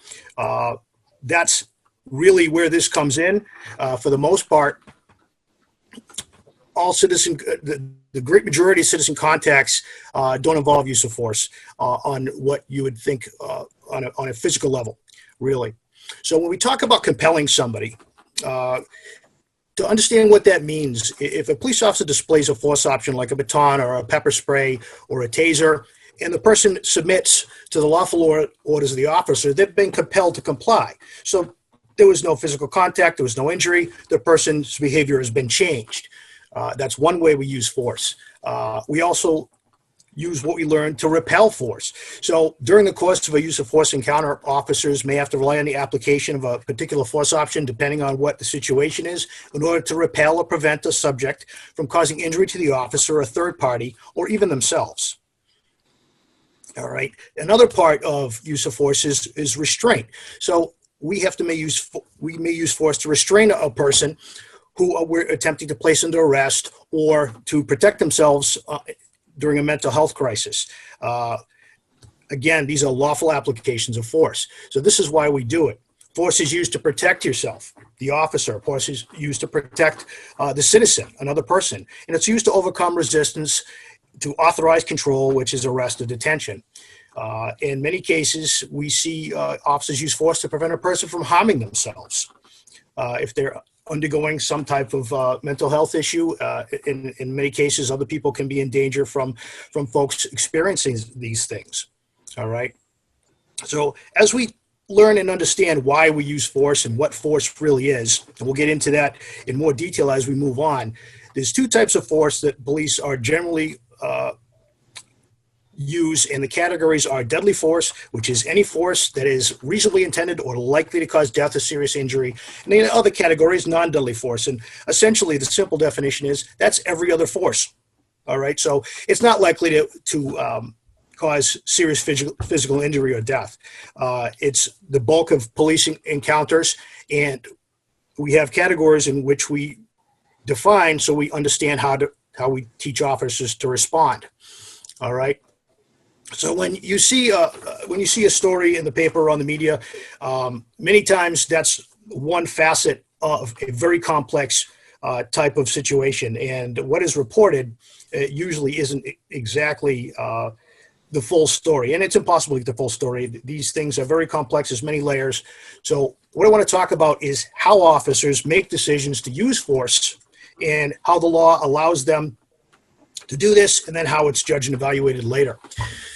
That's really where this comes in. For the most part, all the great majority of citizen contacts don't involve use of force on what you would think on a physical level, really. So when we talk about compelling somebody, to understand what that means, if a police officer displays a force option like a baton or a pepper spray or a taser, and the person submits to the lawful orders of the officer, they've been compelled to comply. So there was no physical contact, there was no injury, the person's behavior has been changed. That's one way we use force. We also use what we learned to repel force. So during the course of a use of force encounter, officers may have to rely on the application of a particular force option, depending on what the situation is, in order to repel or prevent a subject from causing injury to the officer, a third party, or even themselves. All right. Another part of use of force is restraint. So we may use force to restrain a person who we're attempting to place under arrest or to protect themselves during a mental health crisis. Again, these are lawful applications of force. So this is why we do it. Force is used to protect yourself, the officer. Force is used to protect the citizen, another person. And it's used to overcome resistance to authorized control, which is arrest or detention. In many cases, we see officers use force to prevent a person from harming themselves. If they're undergoing some type of mental health issue, in many cases, other people can be in danger from folks experiencing these things. All right. So as we learn and understand why we use force and what force really is, and we'll get into that in more detail as we move on, there's two types of force that police are generally use, and the categories are deadly force, which is any force that is reasonably intended or likely to cause death or serious injury. And the other category is non-deadly force. And essentially, the simple definition is that's every other force. All right. So it's not likely to cause serious physical injury or death. It's the bulk of policing encounters, and we have categories in which we define so we understand how we teach officers to respond. All right. So when you see a story in the paper or on the media, many times that's one facet of a very complex type of situation, and what is reported usually isn't exactly the full story, and it's impossible to get the full story. These things are very complex. There's many layers. So what I want to talk about is how officers make decisions to use force and how the law allows them to do this, and then how it's judged and evaluated later.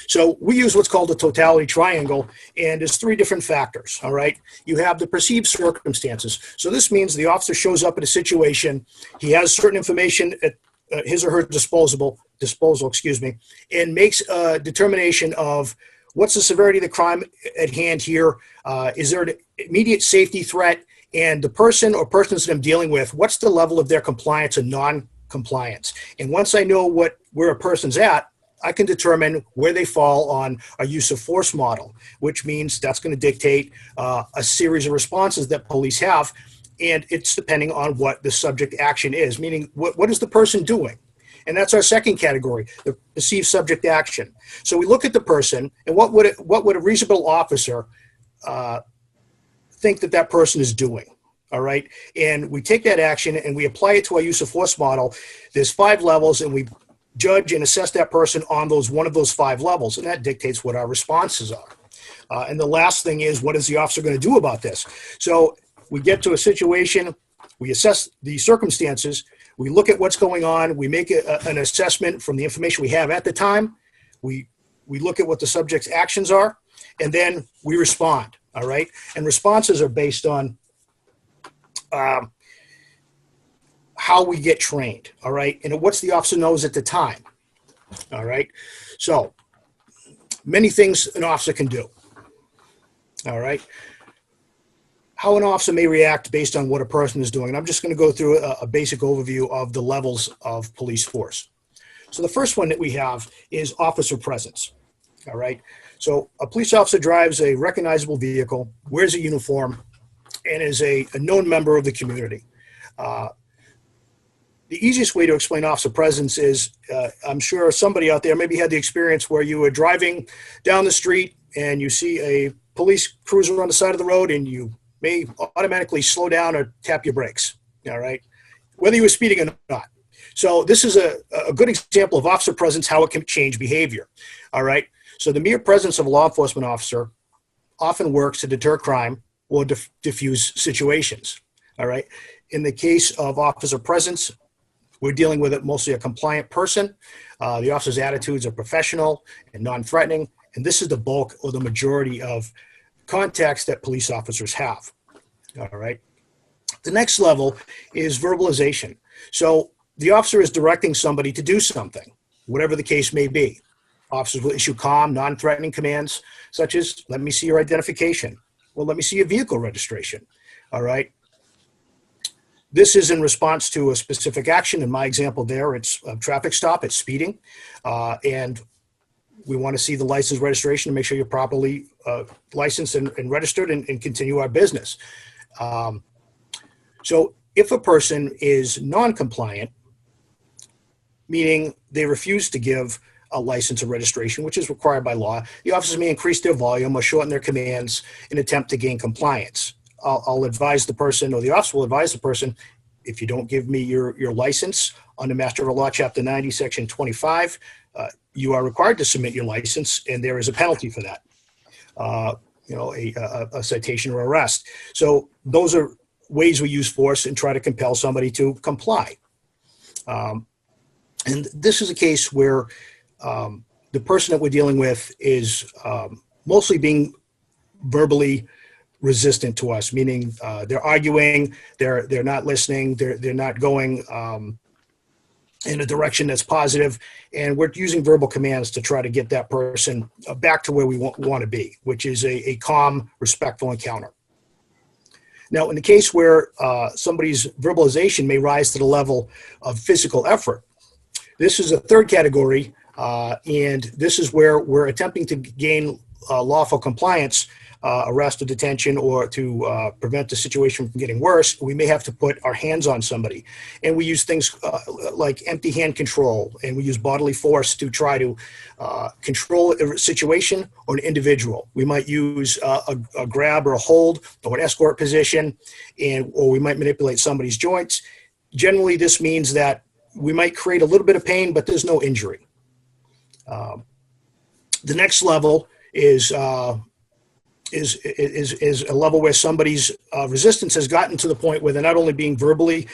So we use what's called a totality triangle, and there's three different factors, all right? You have the perceived circumstances. So this means the officer shows up in a situation, he has certain information at his or her disposal, and makes a determination of what's the severity of the crime at hand here, is there an immediate safety threat, and the person or persons that I'm dealing with, what's the level of their compliance and non-compliance. And once I know where a person's at, I can determine where they fall on a use of force model, which means that's going to dictate a series of responses that police have, and it's depending on what the subject action is, meaning what is the person doing? And that's our second category, the perceived subject action. So we look at the person, and what would a reasonable officer think that person is doing? All right, and we take that action and we apply it to our use of force model. There's 5 levels, and we judge and assess that person on one of those 5 levels, and that dictates what our responses are. And the last thing is, what is the officer going to do about this? So we get to a situation, we assess the circumstances, we look at what's going on, we make an assessment from the information we have at the time, we look at what the subject's actions are, and then we respond. All right, and responses are based on how we get trained, all right, and what's the officer knows at the time, all right. So many things an officer can do, all right. How an officer may react based on what a person is doing. And I'm just going to go through a basic overview of the levels of police force. So the first one that we have is officer presence, all right. So a police officer drives a recognizable vehicle, wears a uniform, and is a known member of the community. The easiest way to explain officer presence is, I'm sure somebody out there maybe had the experience where you were driving down the street and you see a police cruiser on the side of the road, and you may automatically slow down or tap your brakes, all right, whether you were speeding or not. So this is a good example of officer presence, how it can change behavior, all right. So the mere presence of a law enforcement officer often works to deter crime or diffuse situations, all right. In the case of officer presence, we're dealing with mostly a compliant person. The officer's attitudes are professional and non-threatening, and this is the bulk or the majority of contacts that police officers have, all right. The next level is verbalization. So the officer is directing somebody to do something, whatever the case may be. Officers will issue calm, non-threatening commands, such as, let me see your identification. Well, let me see your vehicle registration, all right. This is in response to a specific action. In my example there, it's a traffic stop, it's speeding. And we want to see the license registration to make sure you're properly licensed and registered and continue our business. So if a person is non-compliant, meaning they refuse to give a license or registration, which is required by law, the officers may increase their volume or shorten their commands in attempt to gain compliance. I'll advise the person, or the officer will advise the person, if you don't give me your license under Mass General Law, Chapter 90, Section 25, you are required to submit your license, and there is a penalty for that, a citation or arrest. So those are ways we use force and try to compel somebody to comply. And this is a case where the person that we're dealing with is mostly being verbally resistant to us, meaning they're arguing, they're not listening, they're not going in a direction that's positive, and we're using verbal commands to try to get that person back to where we want to be, which is a calm, respectful encounter. Now, in the case where somebody's verbalization may rise to the level of physical effort, this is a third category, and this is where we're attempting to gain lawful compliance, arrest or detention, or to prevent the situation from getting worse. We may have to put our hands on somebody. And we use things like empty hand control, and we use bodily force to try to control a situation or an individual. We might use a grab or a hold or an escort position, or we might manipulate somebody's joints. Generally, this means that we might create a little bit of pain, but there's no injury. The next level is a level where somebody's resistance has gotten to the point where they're not only being verbally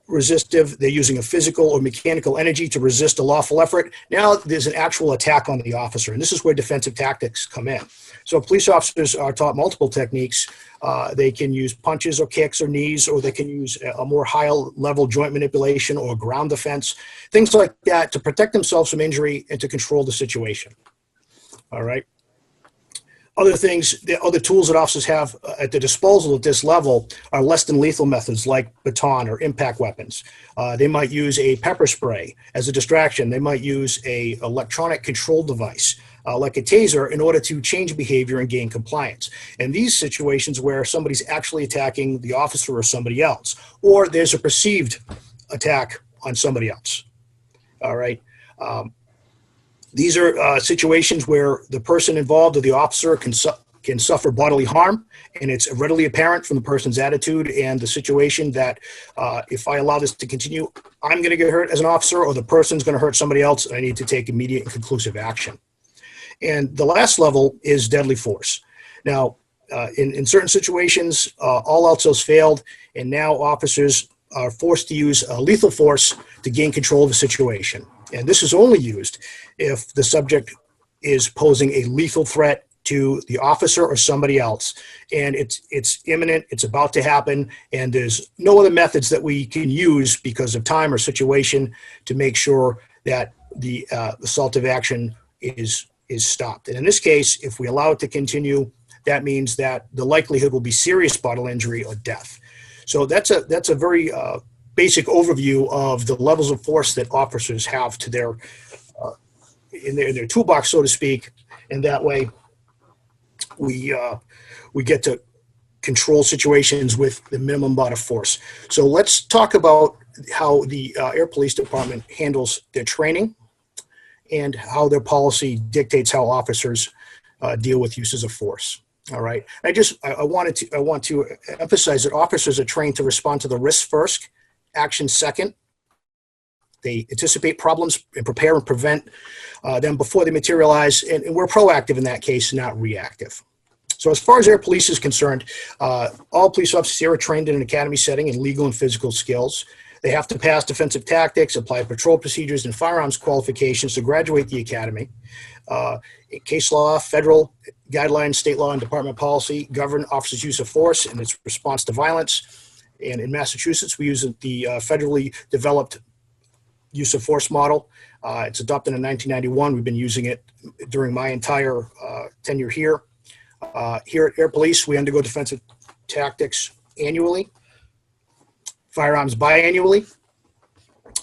resistive, they're using a physical or mechanical energy to resist a lawful effort. Now there's an actual attack on the officer, and this is where defensive tactics come in. So police officers are taught multiple techniques. They can use punches or kicks or knees, or they can use a more high-level joint manipulation or ground defense, things like that to protect themselves from injury and to control the situation. All right. Other things, the other tools that officers have at their disposal at this level are less than lethal methods like baton or impact weapons. They might use a pepper spray as a distraction. They might use a electronic control device like a taser in order to change behavior and gain compliance. And these situations where somebody's actually attacking the officer or somebody else, or there's a perceived attack on somebody else. All right. These are situations where the person involved or the officer can suffer bodily harm, and it's readily apparent from the person's attitude and the situation that if I allow this to continue, I'm going to get hurt as an officer, or the person's going to hurt somebody else, and I need to take immediate and conclusive action. And the last level is deadly force. Now, in certain situations, all else has failed, and now officers are forced to use lethal force to gain control of the situation. And this is only used if the subject is posing a lethal threat to the officer or somebody else, and it's imminent, it's about to happen, and there's no other methods that we can use because of time or situation to make sure that the assaultive action is stopped. And in this case, if we allow it to continue, that means that the likelihood will be serious bodily injury or death. So that's a very basic overview of the levels of force that officers have to their in their toolbox, so to speak, and that way we get to control situations with the minimum amount of force. So let's talk about how the Air Police Department handles their training and how their policy dictates how officers deal with uses of force. All right. I want to emphasize that officers are trained to respond to the risks first, action second. They anticipate problems and prepare and prevent them before they materialize, and we're proactive in that case, not reactive. So as far as Air Police is concerned, all police officers here are trained in an academy setting in legal and physical skills. They have to pass defensive tactics, apply patrol procedures, and firearms qualifications to graduate the academy. Case law, federal guidelines, state law, and department policy govern officers' use of force and its response to violence. And in Massachusetts, we use the federally developed use of force model. It's adopted in 1991. We've been using it during my entire tenure here. Here at Air Police, we undergo defensive tactics annually, firearms biannually,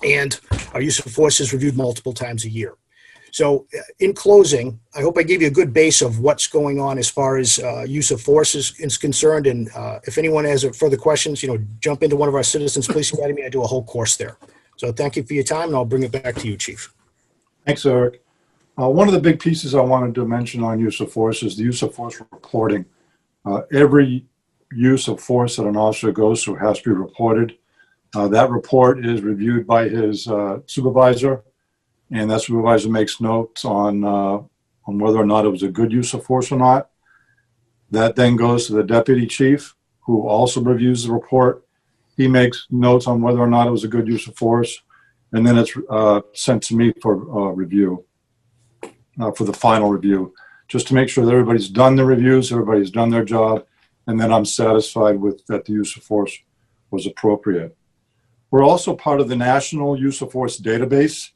and our use of force is reviewed multiple times a year. So in closing, I hope I gave you a good base of what's going on as far as use of force is concerned. And if anyone has further questions, jump into one of our Citizens Police Academy. I do a whole course there. So thank you for your time, and I'll bring it back to you, Chief. Thanks, Eric. One of the big pieces I wanted to mention on use of force is the use of force reporting. Every use of force that an officer goes through has to be reported. That report is reviewed by his supervisor, and that supervisor makes notes on whether or not it was a good use of force or not. That then goes to the deputy chief, who also reviews the report. He makes notes on whether or not it was a good use of force, and then it's sent to me for review, for the final review, just to make sure that everybody's done the reviews, everybody's done their job, and then I'm satisfied with that the use of force was appropriate. We're also part of the National Use of Force Database.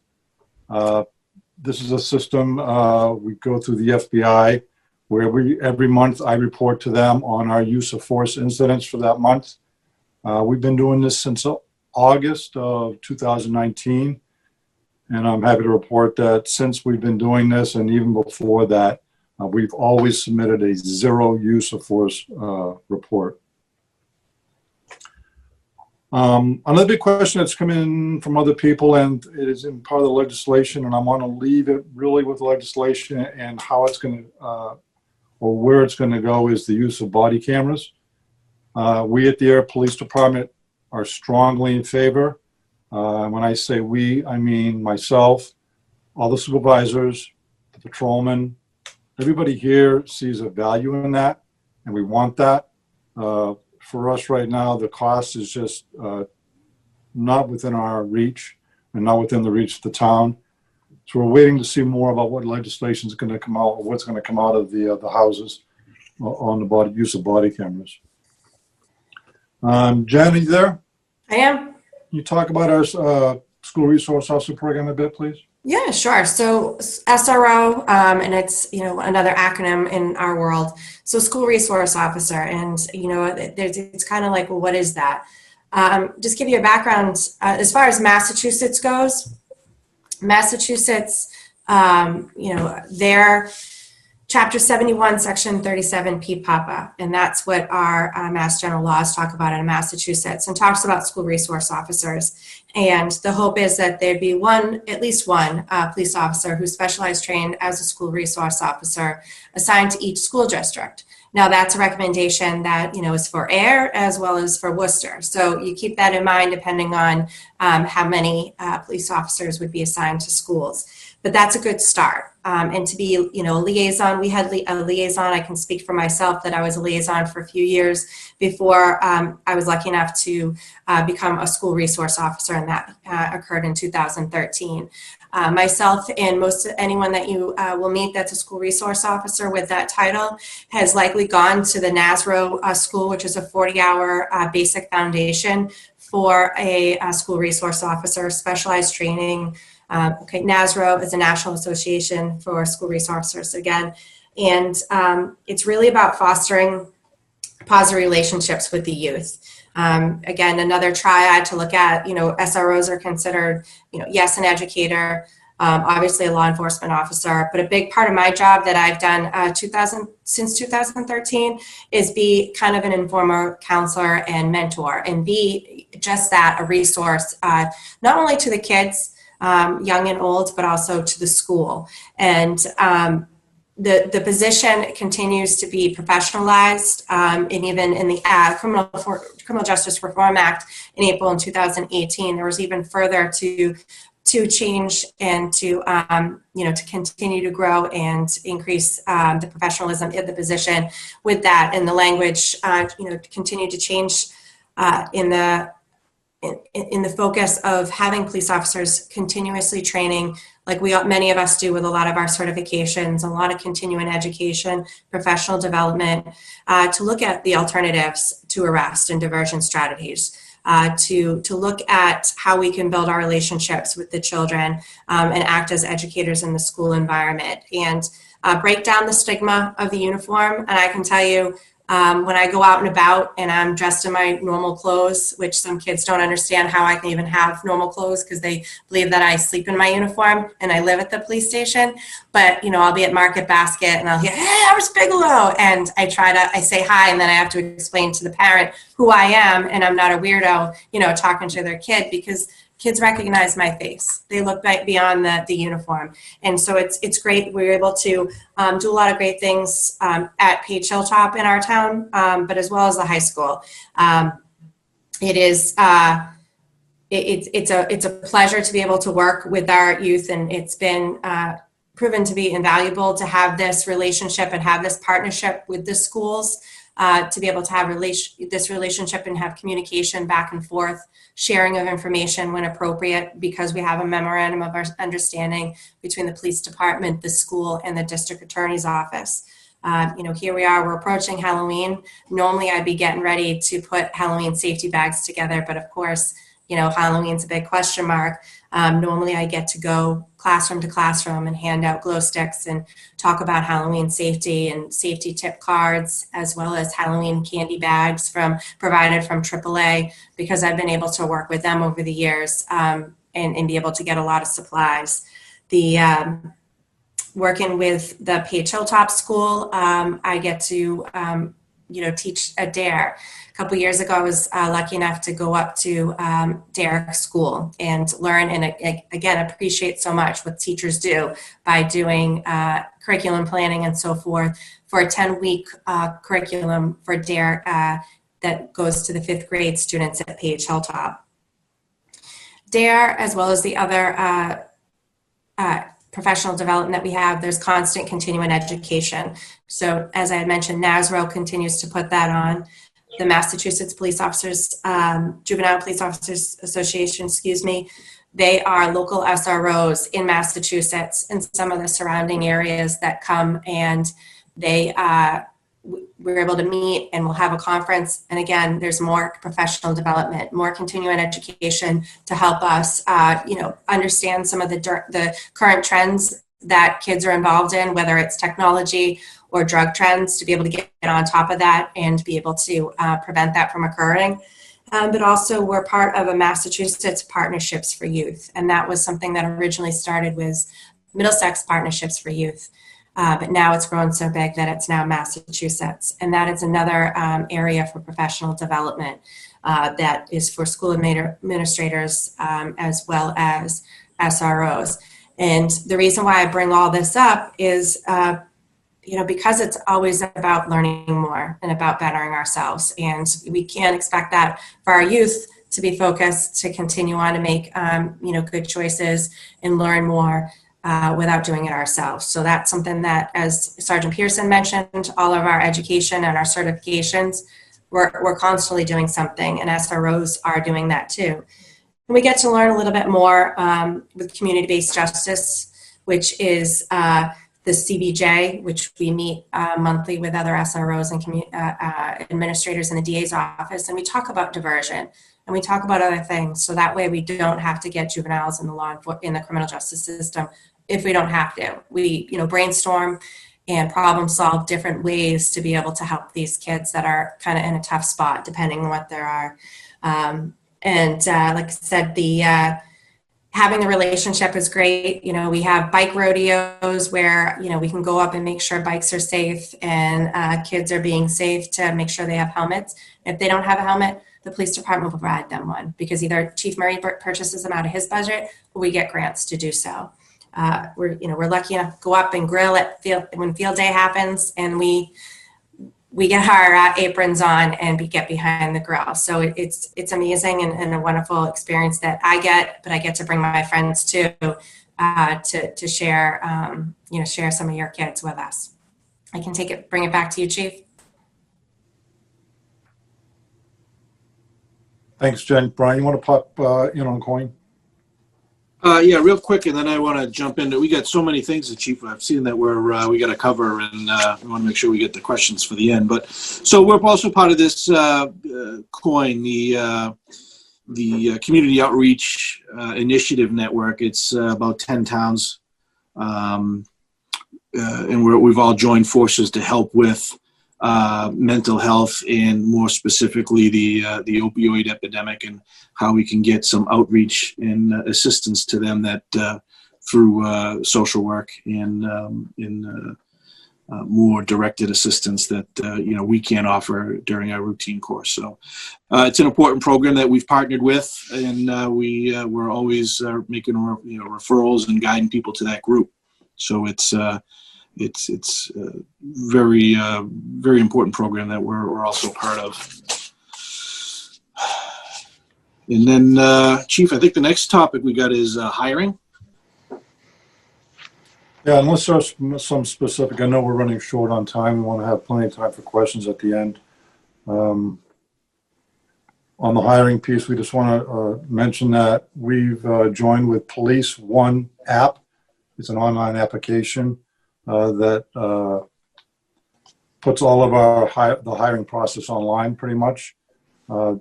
This is a system we go through the FBI, where every month I report to them on our use of force incidents for that month. We've been doing this since August of 2019, and I'm happy to report that since we've been doing this, and even before that, we've always submitted a zero use of force report. Another big question that's come in from other people, and it is in part of the legislation, and I want to leave it really with legislation and how it's going to, or where it's going to go, is the use of body cameras. We at the Ayer Police Department are strongly in favor. When I say we, I mean myself, all the supervisors, the patrolmen, everybody here sees a value in that, and we want that. For us right now, the cost is just not within our reach and not within the reach of the town. So we're waiting to see more about what legislation is going to come out, or what's going to come out of the houses on the use of body cameras. Jen, are you there? I am. Can you talk about our school resource officer program a bit, please? Yeah, sure. So SRO, and it's, another acronym in our world. So school resource officer. And, it's kind of like, well, what is that? Just give you a background. As far as Massachusetts goes, Massachusetts, their Chapter 71, Section 37 PPAPA, and that's what our Mass General laws talk about in Massachusetts, and talks about school resource officers. And the hope is that there'd be at least one police officer who's specialized trained as a school resource officer assigned to each school district. Now that's a recommendation that, is for Ayer as well as for Worcester. So you keep that in mind depending on how many police officers would be assigned to schools. But that's a good start. And to be, a liaison, we had a liaison. I can speak for myself that I was a liaison for a few years before I was lucky enough to become a school resource officer, and that occurred in 2013. Myself and anyone that you will meet that's a school resource officer with that title has likely gone to the NASRO school, which is a 40-hour basic foundation for a school resource officer, specialized training. NASRO is a National Association for School Resources again, and it's really about fostering positive relationships with the youth. Again, another triad to look at, SROs are considered, yes, an educator, obviously a law enforcement officer, but a big part of my job that I've done since 2013 is be kind of an informer, counselor, and mentor, and be just that, a resource, not only to the kids, young and old, but also to the school. And the position continues to be professionalized, and even in the Criminal Justice Reform Act in April in 2018, there was even further to change and to to continue to grow and increase the professionalism of the position. With that, and the language, continue to change in the focus of having police officers continuously training, like many of us do with a lot of our certifications, a lot of continuing education, professional development, to look at the alternatives to arrest and diversion strategies, to look at how we can build our relationships with the children and act as educators in the school environment, and break down the stigma of the uniform. And I can tell you, When I go out and about and I'm dressed in my normal clothes, which some kids don't understand how I can even have normal clothes because they believe that I sleep in my uniform and I live at the police station. But, I'll be at Market Basket and I'll hear, "Hey, Iris Bigelow." And I say hi, and then I have to explain to the parent who I am, and I'm not a weirdo, talking to their kid, because kids recognize my face. They look beyond the uniform. And so it's great. We're able to do a lot of great things at Page Hilltop in our town, but as well as the high school. It's a pleasure to be able to work with our youth, and it's been proven to be invaluable to have this relationship and have this partnership with the schools, to be able to have this relationship and have communication back and forth, sharing of information when appropriate, because we have a memorandum of our understanding between the police department, the school, and the district attorney's office. Here we are, we're approaching Halloween. Normally I'd be getting ready to put Halloween safety bags together, but of course, Halloween's a big question mark. Normally I get to go classroom to classroom and hand out glow sticks and talk about Halloween safety and safety tip cards, as well as Halloween candy bags provided from AAA, because I've been able to work with them over the years, and be able to get a lot of supplies. Working with the Page Hilltop School, I get to teach a DARE. A couple years ago, I was lucky enough to go up to DARE school and learn and, again, appreciate so much what teachers do by doing curriculum planning and so forth for a 10-week curriculum for DARE that goes to the 5th grade students at Page Hilltop. DARE, as well as the other professional development that we have, there's constant continuing education. So as I had mentioned, NASRO continues to put that on. The Massachusetts Juvenile Police Officers Association, they are local SROs in Massachusetts and some of the surrounding areas that come, and we're able to meet, and we'll have a conference. And again, there's more professional development, more continuing education to help us, understand some of the current trends that kids are involved in, whether it's technology or drug trends, to be able to get on top of that and be able to prevent that from occurring. But also, we're part of a Massachusetts Partnerships for Youth, and that was something that originally started with Middlesex Partnerships for Youth. But now it's grown so big that it's now Massachusetts. And that is another area for professional development that is for school administrators as well as SROs. And the reason why I bring all this up is, because it's always about learning more and about bettering ourselves. And we can't expect that for our youth to be focused to continue on to make, good choices and learn more. Without doing it ourselves. So that's something that, as Sergeant Pearson mentioned, all of our education and our certifications, we're constantly doing something, and SROs are doing that too. And we get to learn a little bit more with community-based justice, which is the CBJ, which we meet monthly with other SROs and administrators in the DA's office, and we talk about diversion. And we talk about other things, so that way we don't have to get juveniles in the criminal justice system if we don't have to. We, brainstorm and problem solve different ways to be able to help these kids that are kind of in a tough spot, depending on what there are. Like I said, having the relationship is great. We have bike rodeos where, we can go up and make sure bikes are safe and kids are being safe, to make sure they have helmets. If they don't have a helmet, the police department will provide them one, because either Chief Murray purchases them out of his budget, or we get grants to do so. We're lucky enough to go up and grill when field day happens, and we get our aprons on and get behind the grill. So it's amazing and a wonderful experience that I get, but I get to bring my friends too, to share, share some of your kids with us. I can bring it back to you, Chief. Thanks, Jen. Brian, you want to pop in on coin? Yeah, real quick, and then I want to jump into. We got so many things, the Chief. I've seen that we got to cover, and we want to make sure we get the questions for the end. But so we're also part of this coin, the Community Outreach Initiative Network. It's about 10 towns, and we've all joined forces to help with mental health, and more specifically the opioid epidemic, and how we can get some outreach and assistance to them that through social work and in more directed assistance that we can't offer during our routine course. So it's an important program that we've partnered with, and we're always making referrals and guiding people to that group. So it's very very important program that we're also part of. And then Chief, I think the next topic we got is hiring. Yeah, unless there's some specific, I know we're running short on time. We want to have plenty of time for questions at the end. On the hiring piece, we just want to mention that we've joined with Police One app. It's an online application that puts all of the hiring process online pretty much.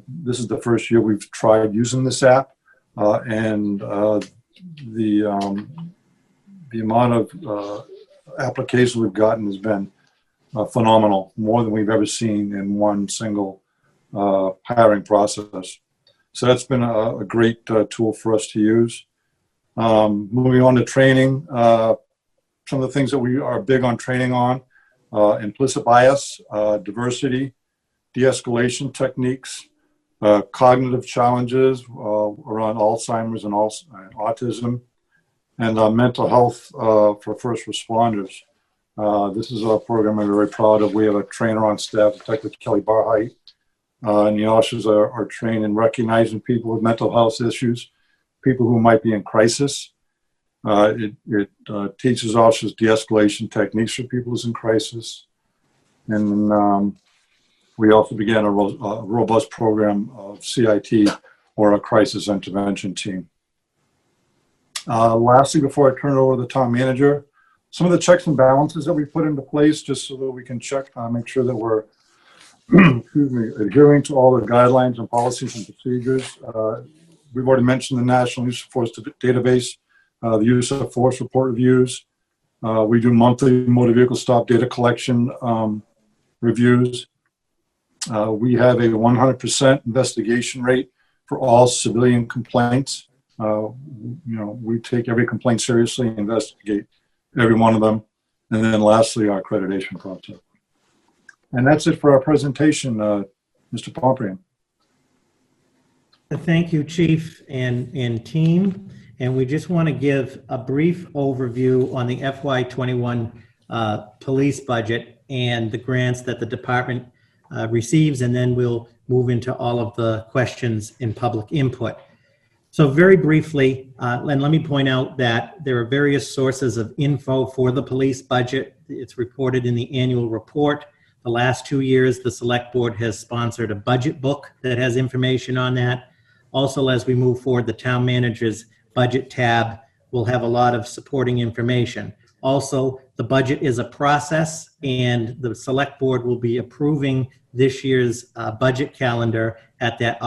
This is the first year we've tried using this app, and the amount of applications we've gotten has been phenomenal, more than we've ever seen in one single hiring process. So that's been a great tool for us to use. Moving on to training, some of the things that we are big on training on, implicit bias, diversity, de-escalation techniques, cognitive challenges around Alzheimer's and autism, and mental health for first responders. This is a program I'm very proud of. We have a trainer on staff, Detective Kelly Barheit, and the officers are trained in recognizing people with mental health issues, people who might be in crisis. It teaches officers de-escalation techniques for people who's in crisis. And we also began a robust program of CIT, or a crisis intervention team. Lastly, before I turn it over to the town manager, some of the checks and balances that we put into place just so that we can check, make sure that we're adhering to all the guidelines and policies and procedures. We've already mentioned the National Use of Force Database, the use of force report reviews. We do monthly motor vehicle stop data collection reviews. We have a 100% investigation rate for all civilian complaints. We take every complaint seriously, investigate every one of them. And then lastly, our accreditation process. And that's it for our presentation, Mr. Pomprian. Thank you, Chief and team. And we just want to give a brief overview on the FY21 police budget and the grants that the department receives, and then we'll move into all of the questions in public input. So very briefly, and let me point out that there are various sources of info for the police budget. It's reported in the annual report. The last 2 years, the Select Board has sponsored a budget book that has information on that. Also, as we move forward, the town manager's budget tab will have a lot of supporting information. Also, the budget is a process, and the Select Board will be approving this year's budget calendar at their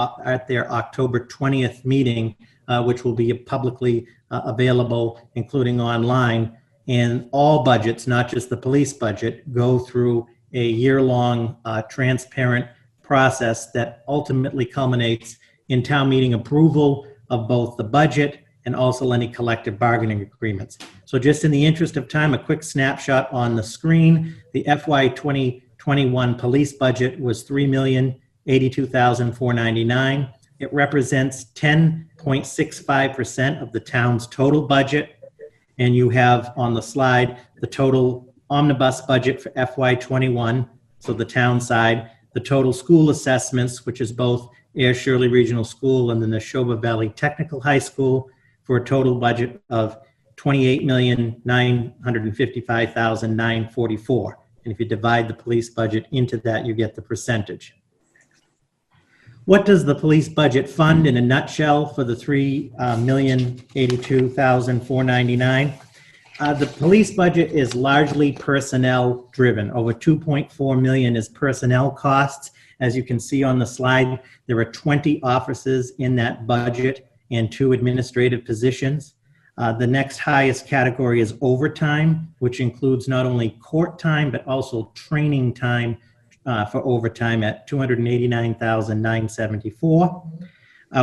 October 20th meeting, which will be publicly available, including online. And all budgets, not just the police budget, go through a year-long transparent process that ultimately culminates in town meeting approval of both the budget and also any collective bargaining agreements. So just in the interest of time, a quick snapshot on the screen. The FY 2021 police budget was $3,082,499. It represents 10.65% of the town's total budget. And you have on the slide the total omnibus budget for FY21, so the town side, the total school assessments, which is both Ayer Shirley Regional School and the Neshoba Valley Technical High School, for a total budget of $28,955,944. And if you divide the police budget into that, you get the percentage. What does the police budget fund in a nutshell for the $3,082,499? The police budget is largely personnel driven. Over $2.4 million is personnel costs. As you can see on the slide, there are 20 officers in that budget and 2 administrative positions. The next highest category is overtime, which includes not only court time, but also training time for overtime at $289,974.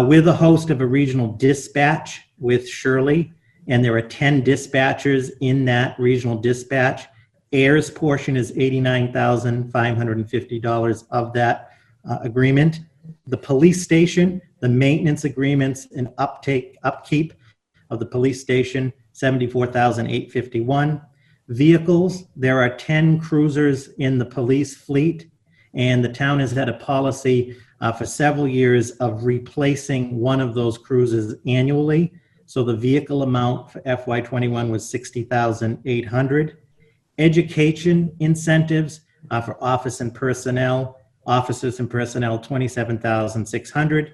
We're the host of a regional dispatch with Shirley, and there are 10 dispatchers in that regional dispatch. Ayer's portion is $89,550 of that agreement. The police station, the maintenance agreements and upkeep of the police station, $74,851. Vehicles, there are 10 cruisers in the police fleet, and the town has had a policy for several years of replacing one of those cruisers annually. So the vehicle amount for FY21 was $60,800. Education incentives for officers and personnel, $27,600.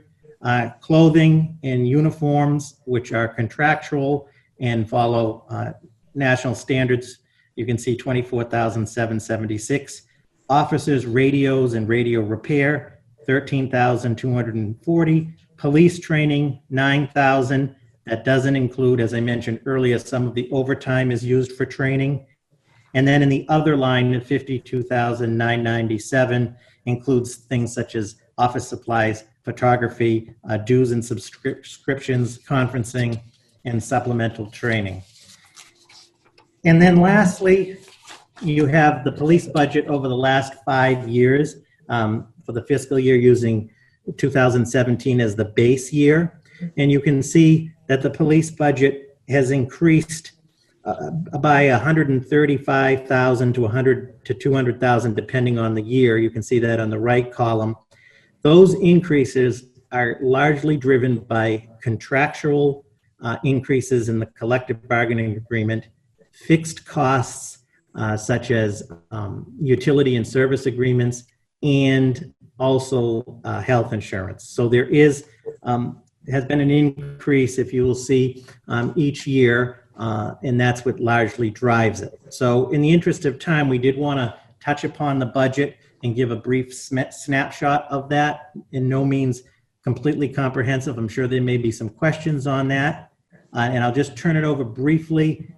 Clothing and uniforms, which are contractual and follow national standards, you can see $24,776. Officers' radios and radio repair, $13,240. Police training, $9,000. That doesn't include, as I mentioned earlier, some of the overtime is used for training. And then in the other line, at $52,997, includes things such as office supplies, photography, dues and subscriptions, conferencing, and supplemental training. And then lastly, you have the police budget over the last 5 years for the fiscal year using 2017 as the base year. And you can see that the police budget has increased by 135,000 to 100 to 200,000 depending on the year. You can see that on the right column. Those increases are largely driven by contractual increases in the collective bargaining agreement, fixed costs such as utility and service agreements, and also health insurance. So there has been an increase, if you will see, each year, and that's what largely drives it. So in the interest of time, we did want to touch upon the budget and give a brief snapshot of that. In no means completely comprehensive. I'm sure there may be some questions on that. And I'll just turn it over briefly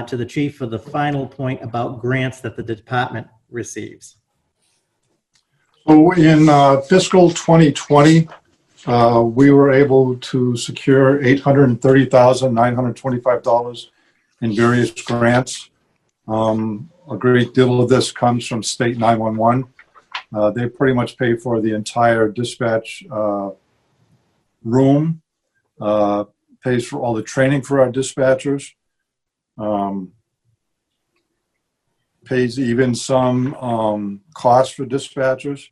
to the chief for the final point about grants that the department receives. So in fiscal 2020, we were able to secure $830,925 in various grants. A great deal of this comes from state 911. They pretty much pay for the entire dispatch room, pays for all the training for our dispatchers, pays even some costs for dispatchers.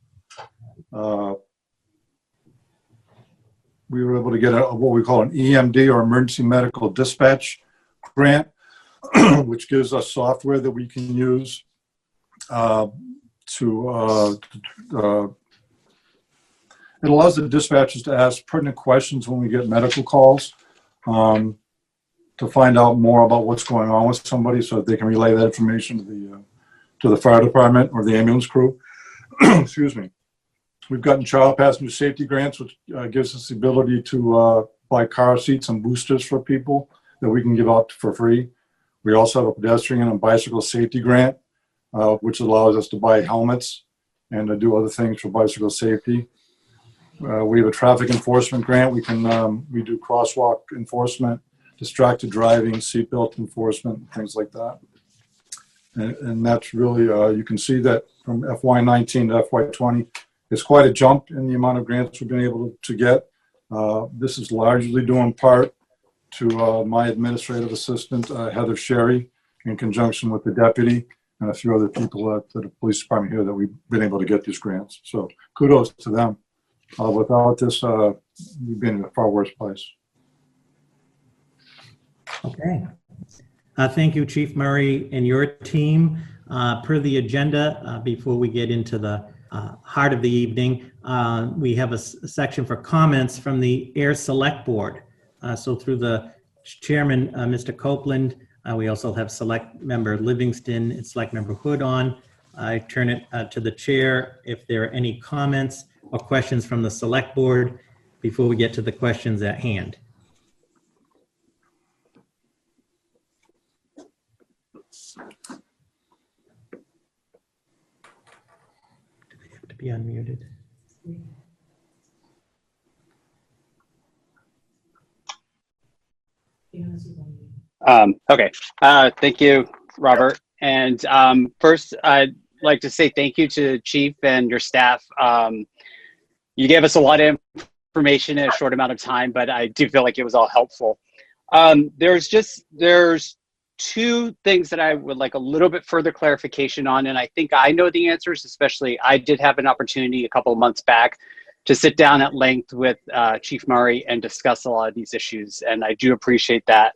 We were able to get what we call an EMD, or Emergency Medical Dispatch grant, which gives us software that we can use it allows the dispatchers to ask pertinent questions when we get medical calls to find out more about what's going on with somebody, so that they can relay that information to the fire department or the ambulance crew. Excuse me. We've gotten child passenger safety grants, which gives us the ability to buy car seats and boosters for people that we can give out for free. We also have a pedestrian and bicycle safety grant, which allows us to buy helmets and to do other things for bicycle safety. We have a traffic enforcement grant. We do crosswalk enforcement, distracted driving, seatbelt enforcement, things like that. And that's really, you can see that from FY19 to FY20, it's quite a jump in the amount of grants we've been able to get. This is largely due in part to my administrative assistant, Heather Sherry, in conjunction with the deputy and a few other people at the police department here that we've been able to get these grants. So kudos to them. Without this, we've been in a far worse place. Okay. Thank you, Chief Murray and your team. Per the agenda, before we get into the heart of the evening, we have a section for comments from the Ayer Select Board. So through the chairman, Mr. Copeland, we also have Select Member Livingston and Select Member Hood on. I turn it to the chair if there are any comments or questions from the Select Board before we get to the questions at hand. be unmuted. Okay. Thank you, Robert. And first, I'd like to say thank you to Chief and your staff. You gave us a lot of information in a short amount of time, but I do feel like it was all helpful. There's two things that I would like a little bit further clarification on, and I think I know the answers, especially I did have an opportunity a couple of months back to sit down at length with Chief Murray and discuss a lot of these issues, and I do appreciate that.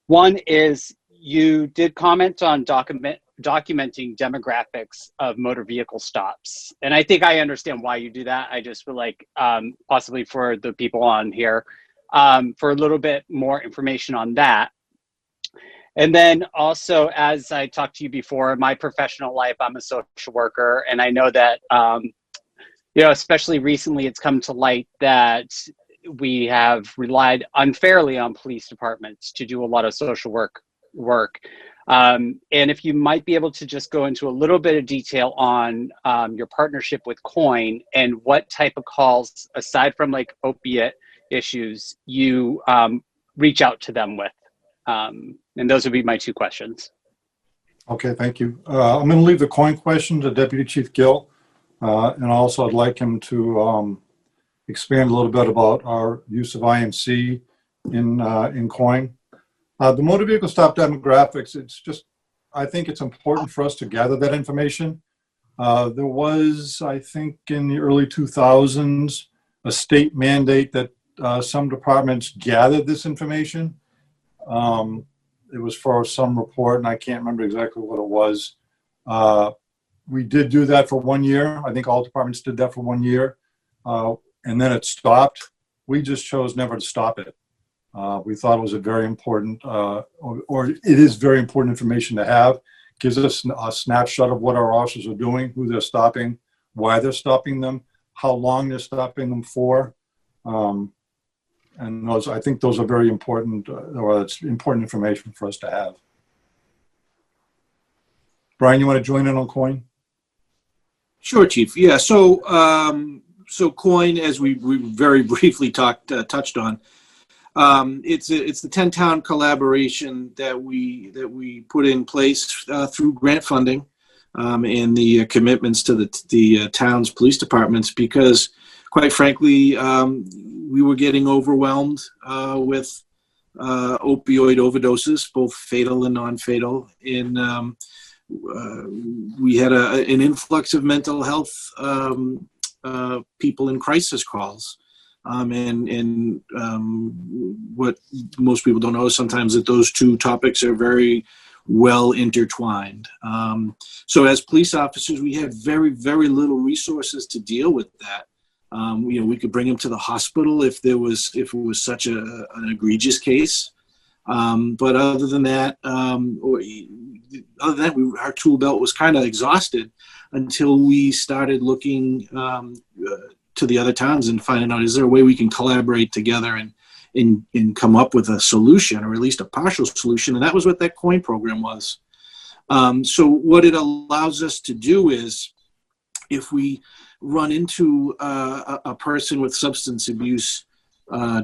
One is you did comment on documenting demographics of motor vehicle stops. And I think I understand why you do that. I just would like, possibly for the people on here, for a little bit more information on that. And then also, as I talked to you before, in my professional life, I'm a social worker, and I know that, especially recently, it's come to light that we have relied unfairly on police departments to do a lot of social work. And if you might be able to just go into a little bit of detail on your partnership with COIN and what type of calls, aside from like opiate issues, you reach out to them with. And those would be my two questions. Okay, thank you. I'm going to leave the COIN question to Deputy Chief Gill. And also I'd like him to expand a little bit about our use of IMC in COIN. The motor vehicle stop demographics, I think it's important for us to gather that information. There was, I think in the early 2000s, a state mandate that some departments gathered this information. It was for some report, and I can't remember exactly what it was. We did do that for 1 year. I think all departments did that for 1 year. And then it stopped. We just chose never to stop it. We thought it was a very important, or it is very important information to have. Gives us a snapshot of what our officers are doing, who they're stopping, why they're stopping them, how long they're stopping them for. And I think those are very important, or it's important information for us to have. Brian, you want to join in on COIN? Sure, Chief. Yeah. So COIN, as we very briefly touched on, it's the 10-town collaboration that we put in place through grant funding and the commitments to the town's police departments, because quite frankly, we were getting overwhelmed with opioid overdoses, both fatal and non-fatal. And we had an influx of mental health people in crisis calls. And what most people don't know is sometimes that those two topics are very well intertwined. So as police officers, we had very, very little resources to deal with that. We could bring them to the hospital if it was such an egregious case. But other than that, our tool belt was kind of exhausted until we started looking to the other towns and finding out, is there a way we can collaborate together and come up with a solution, or at least a partial solution? And that was what that COIN program was. So what it allows us to do is, if we run into a person with substance abuse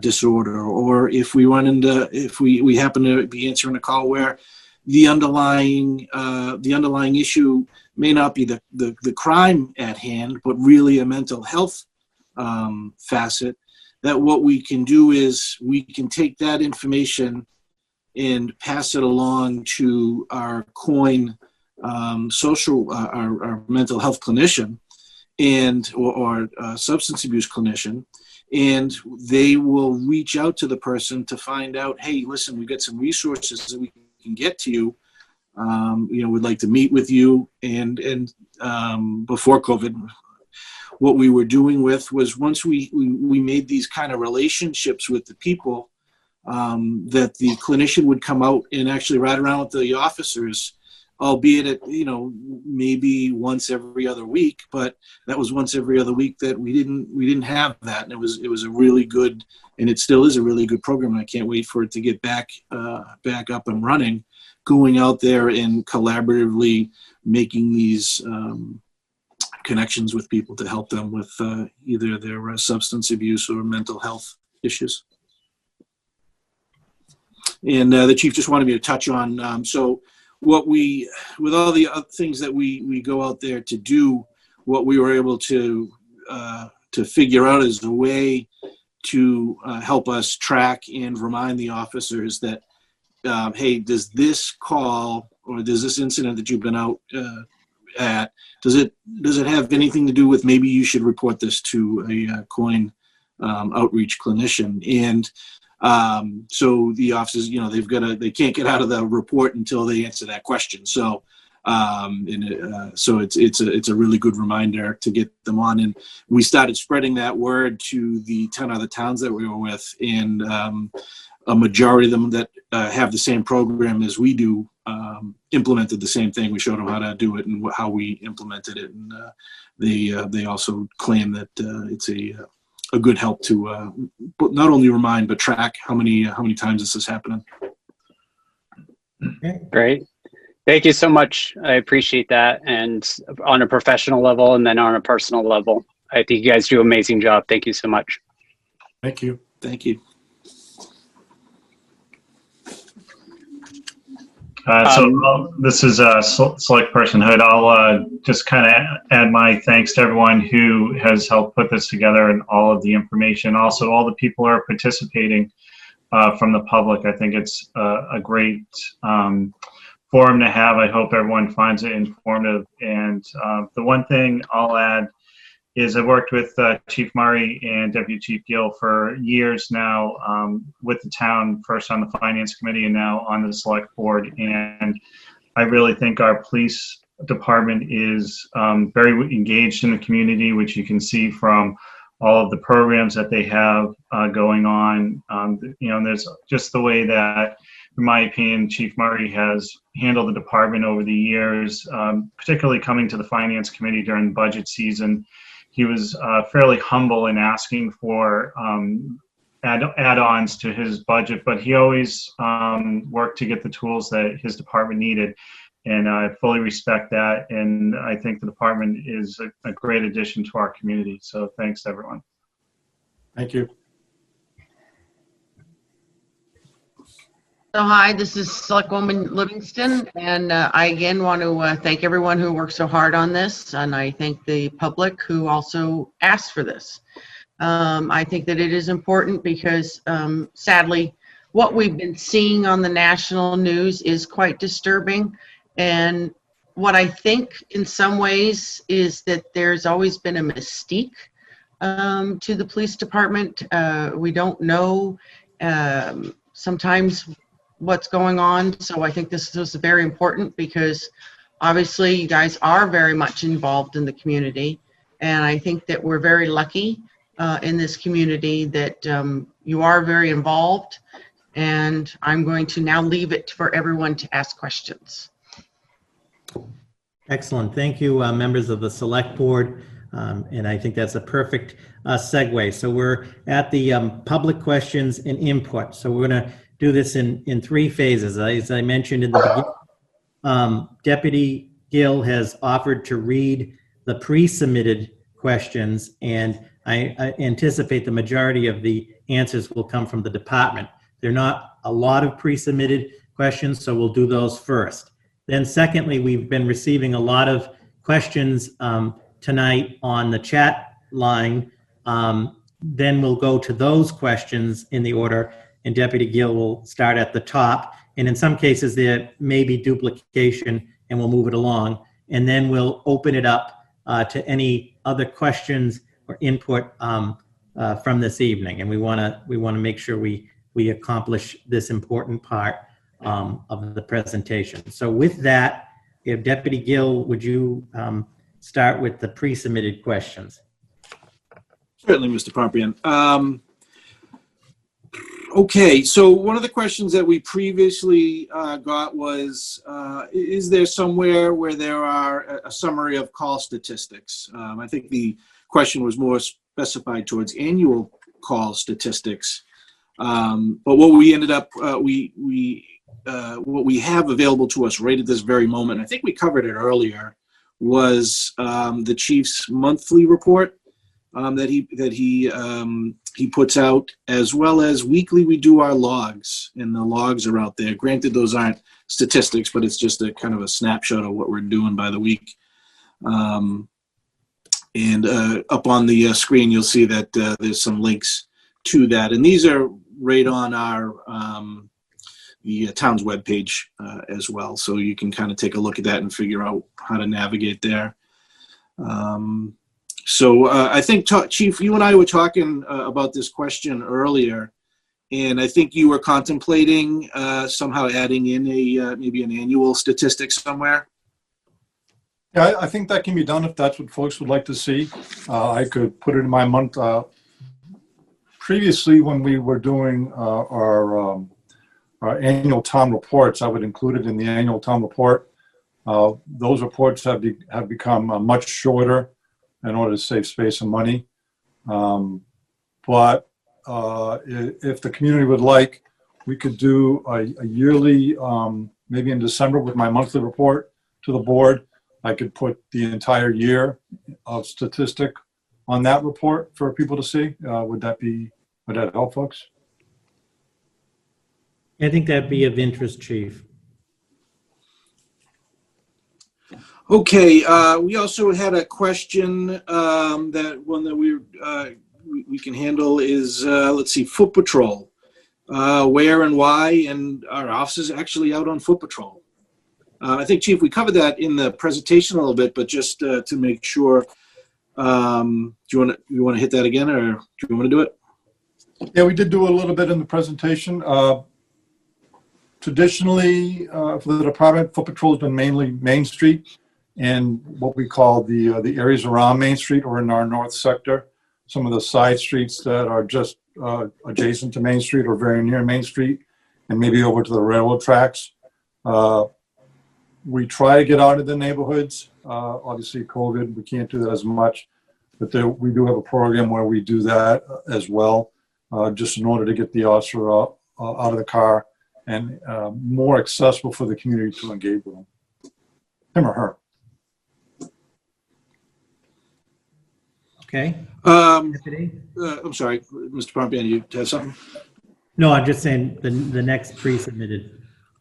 disorder, or if we happen to be answering a call where the underlying issue may not be the crime at hand, but really a mental health facet, that what we can do is we can take that information and pass it along to our COIN our mental health clinician or substance abuse clinician, and they will reach out to the person to find out, hey, listen, we've got some resources that we can get to you. We'd like to meet with you. And before COVID, what we were doing was once we made these kind of relationships with the people, that the clinician would come out and actually ride around with the officers, albeit at, maybe once every other week, but that was once every other week that we didn't have that. And it was a really good, and it still is a really good program. And I can't wait for it to get back up and running, going out there and collaboratively making these connections with people to help them with either their substance abuse or mental health issues. And the chief just wanted me to touch on, so what we, with all the other things that we go out there to do, what we were able to figure out is a way to help us track and remind the officers that, hey, does this call or does this incident that you've been out at, does it have anything to do with maybe you should report this to a COIN outreach clinician? And so the officers, you know, they can't get out of the report until they answer that question. So, so it's a really good reminder to get them on. And we started spreading that word to the 10 other towns that we were with, and a majority of them that have the same program as we do implemented the same thing. We showed them how to do it and how we implemented it, and they also claim that it's a good help to not only remind but track how many times this is happening. Okay. Great. Thank you so much. I appreciate that. And on a professional level and then on a personal level, I think you guys do an amazing job. Thank you so much. Thank you. Thank you. This is Select Person Hood. I'll just kind of add my thanks to everyone who has helped put this together and all of the information. Also, all the people who are participating from the public. I think it's a great forum to have. I hope everyone finds it informative. And the one thing I'll add is I worked with Chief Murray and Deputy Chief Gill for years now with the town, first on the Finance Committee and now on the Select Board. And I really think our police department is very engaged in the community, which you can see from all of the programs that they have going on. You know, and there's just the way that, in my opinion, Chief Murray has handled the department over the years, particularly coming to the Finance Committee during the budget season. He was fairly humble in asking for add-ons to his budget, but he always worked to get the tools that his department needed. And I fully respect that. And I think the department is a great addition to our community. So thanks, everyone. Thank you. So hi, this is Selectwoman Livingston, and I again want to thank everyone who worked so hard on this, and I thank the public who also asked for this. I think that it is important because sadly, what we've been seeing on the national news is quite disturbing, and what I think in some ways is that there's always been a mystique to the police department. We don't know sometimes what's going on. So I think this is very important because obviously you guys are very much involved in the community. And I think that we're very lucky in this community that you are very involved. And I'm going to now leave it for everyone to ask questions. Excellent. Thank you, members of the Select Board. And I think that's a perfect segue. So we're at the public questions and input. So we're going to do this in three phases. As I mentioned in the beginning, Deputy Gill has offered to read the pre-submitted questions, and I anticipate the majority of the answers will come from the department. There are not a lot of pre-submitted questions, so we'll do those first. Then secondly, we've been receiving a lot of questions tonight on the chat line. Then we'll go to those questions in the order, and Deputy Gill will start at the top. And in some cases, there may be duplication, and we'll move it along. And then we'll open it up to any other questions or input from this evening. And we want to make sure we accomplish this important part of the presentation. So with that, if Deputy Gill, would you start with the pre-submitted questions? Certainly, Mr. Pompian. Okay, so one of the questions that we previously got was, is there somewhere where there are a summary of call statistics? I think the question was more specified towards annual call statistics. But what we ended up, what we have available to us right at this very moment, I think we covered it earlier, was the chief's monthly report that he puts out, as well as weekly we do our logs, and the logs are out there. Granted, those aren't statistics, but it's just a kind of a snapshot of what we're doing by the week. And up on the screen, you'll see that there's some links to that, and these are right on our the town's webpage as well, so you can kind of take a look at that and figure out how to navigate there. So I think, Chief, you and I were talking about this question earlier, and I think you were contemplating somehow adding in a maybe an annual statistic somewhere. Yeah, I think that can be done if that's what folks would like to see. I could put it in my month. Previously, when we were doing our annual town reports, I would include it in the annual town report. Those reports have become much shorter in order to save space and money. But if the community would like, we could do a yearly, maybe in December with my monthly report to the board. I could put the entire year of statistic on that report for people to see. Would that help folks? I think that'd be of interest, Chief. Okay, we also had a question that we can handle is, let's see, foot patrol. Where and why, and our office is actually out on foot patrol. I think, Chief, we covered that in the presentation a little bit, but just to make sure, do you want to hit that again, or do you want to do it? Yeah, we did do a little bit in the presentation. Traditionally, for the department, foot patrol has been mainly Main Street and what we call the areas around Main Street or in our north sector. Some of the side streets that are just adjacent to Main Street or very near Main Street, and maybe over to the railroad tracks. We try to get out of the neighborhoods. Obviously, COVID, we can't do that as much, but we do have a program where we do that as well, just in order to get the officer out of the car and more accessible for the community to engage with him or her. Okay. I'm sorry, Mr. Pompian, you had something? No, I'm just saying the next pre-submitted.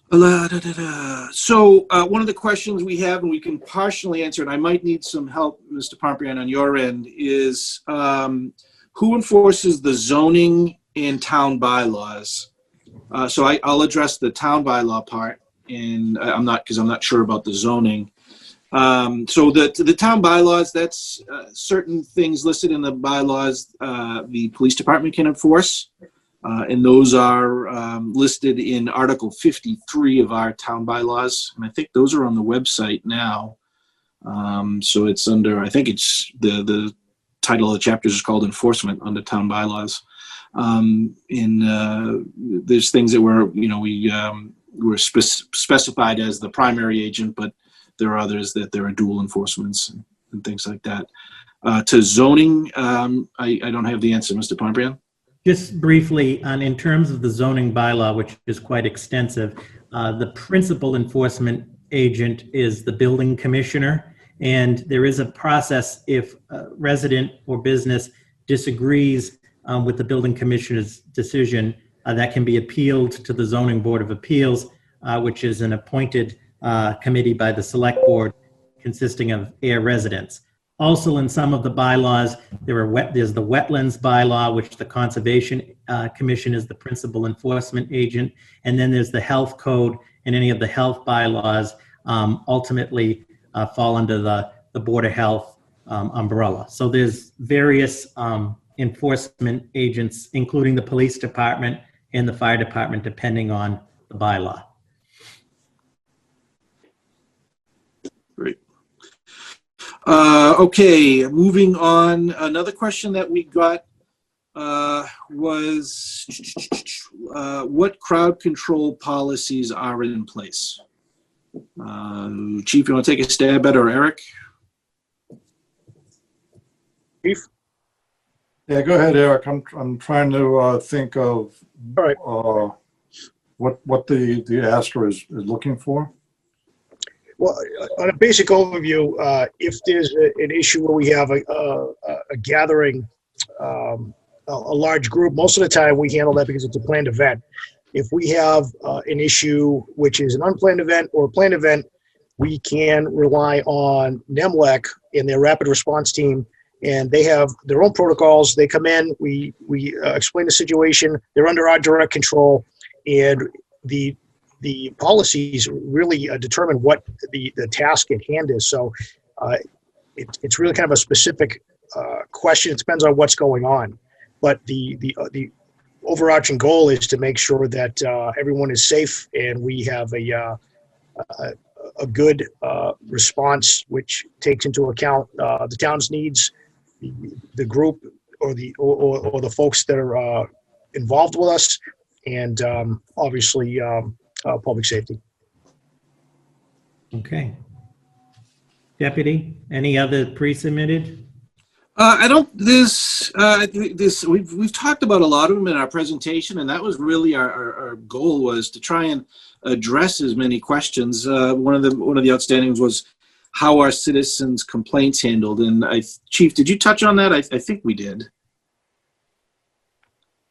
So one of the questions we have, and we can partially answer, and I might need some help, Mr. Pompian, on your end, is who enforces the zoning and town bylaws? So I'll address the town bylaw part, and I'm not sure about the zoning. So the town bylaws, that's certain things listed in the bylaws the police department can enforce. And those are listed in Article 53 of our town bylaws. And I think those are on the website now. So it's under, I think it's the title of the chapters is called Enforcement under Town Bylaws. There's things that were specified as the primary agent, but there are others that there are dual enforcements and things like that. To zoning, I don't have the answer, Mr. Pompian. Just briefly, in terms of the zoning bylaw, which is quite extensive, the principal enforcement agent is the building commissioner, and there is a process if a resident or business disagrees with the building commissioner's decision that can be appealed to the Zoning Board of Appeals, which is an appointed committee by the Select Board consisting of Ayer residents. Also, in some of the bylaws, there's the wetlands bylaw, which the Conservation Commission is the principal enforcement agent, and then there's the health code, and any of the health bylaws ultimately fall under the Board of Health umbrella. So there's various enforcement agents, including the police department and the fire department, depending on the bylaw. Great. Okay, moving on. Another question that we got was what crowd control policies are in place? Chief, you want to take a stab at it, or Eric? Chief? Yeah, go ahead, Eric. I'm trying to think of All right. what the asker is looking for. Well, on a basic overview, if there's an issue where we have a gathering, a large group, most of the time we handle that because it's a planned event. If we have an issue which is an unplanned event or a planned event, we can rely on NEMLEC and their rapid response team, and they have their own protocols. They come in, we explain the situation. They're under our direct control, and the policies really determine what the task at hand is. So it's really kind of a specific question. It depends on what's going on, but the overarching goal is to make sure that everyone is safe and we have a good response, which takes into account the town's needs, the group, or the folks that are involved with us, and obviously public safety. Okay. Deputy, any other pre-submitted? I don't. We've talked about a lot of them in our presentation, and that was really our goal, was to try and address as many questions. One of the outstandings was how are citizens' complaints handled, and Chief, did you touch on that? I think we did.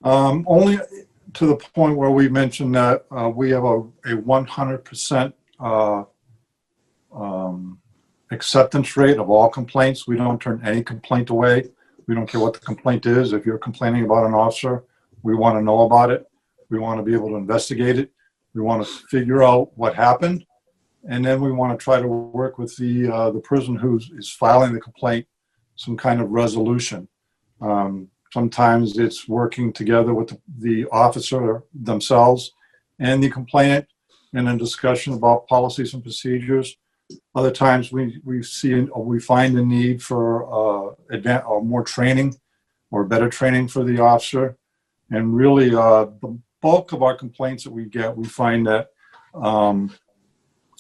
Only to the point where we mentioned that we have a 100% acceptance rate of all complaints. We don't turn any complaint away. We don't care what the complaint is. If you're complaining about an officer, we want to know about it. We want to be able to investigate it. We want to figure out what happened. And then we want to try to work with the person who is filing the complaint, some kind of resolution. Sometimes it's working together with the officer themselves and the complainant in a discussion about policies and procedures. Other times we find the need for more training or better training for the officer. And really the bulk of our complaints that we get, we find that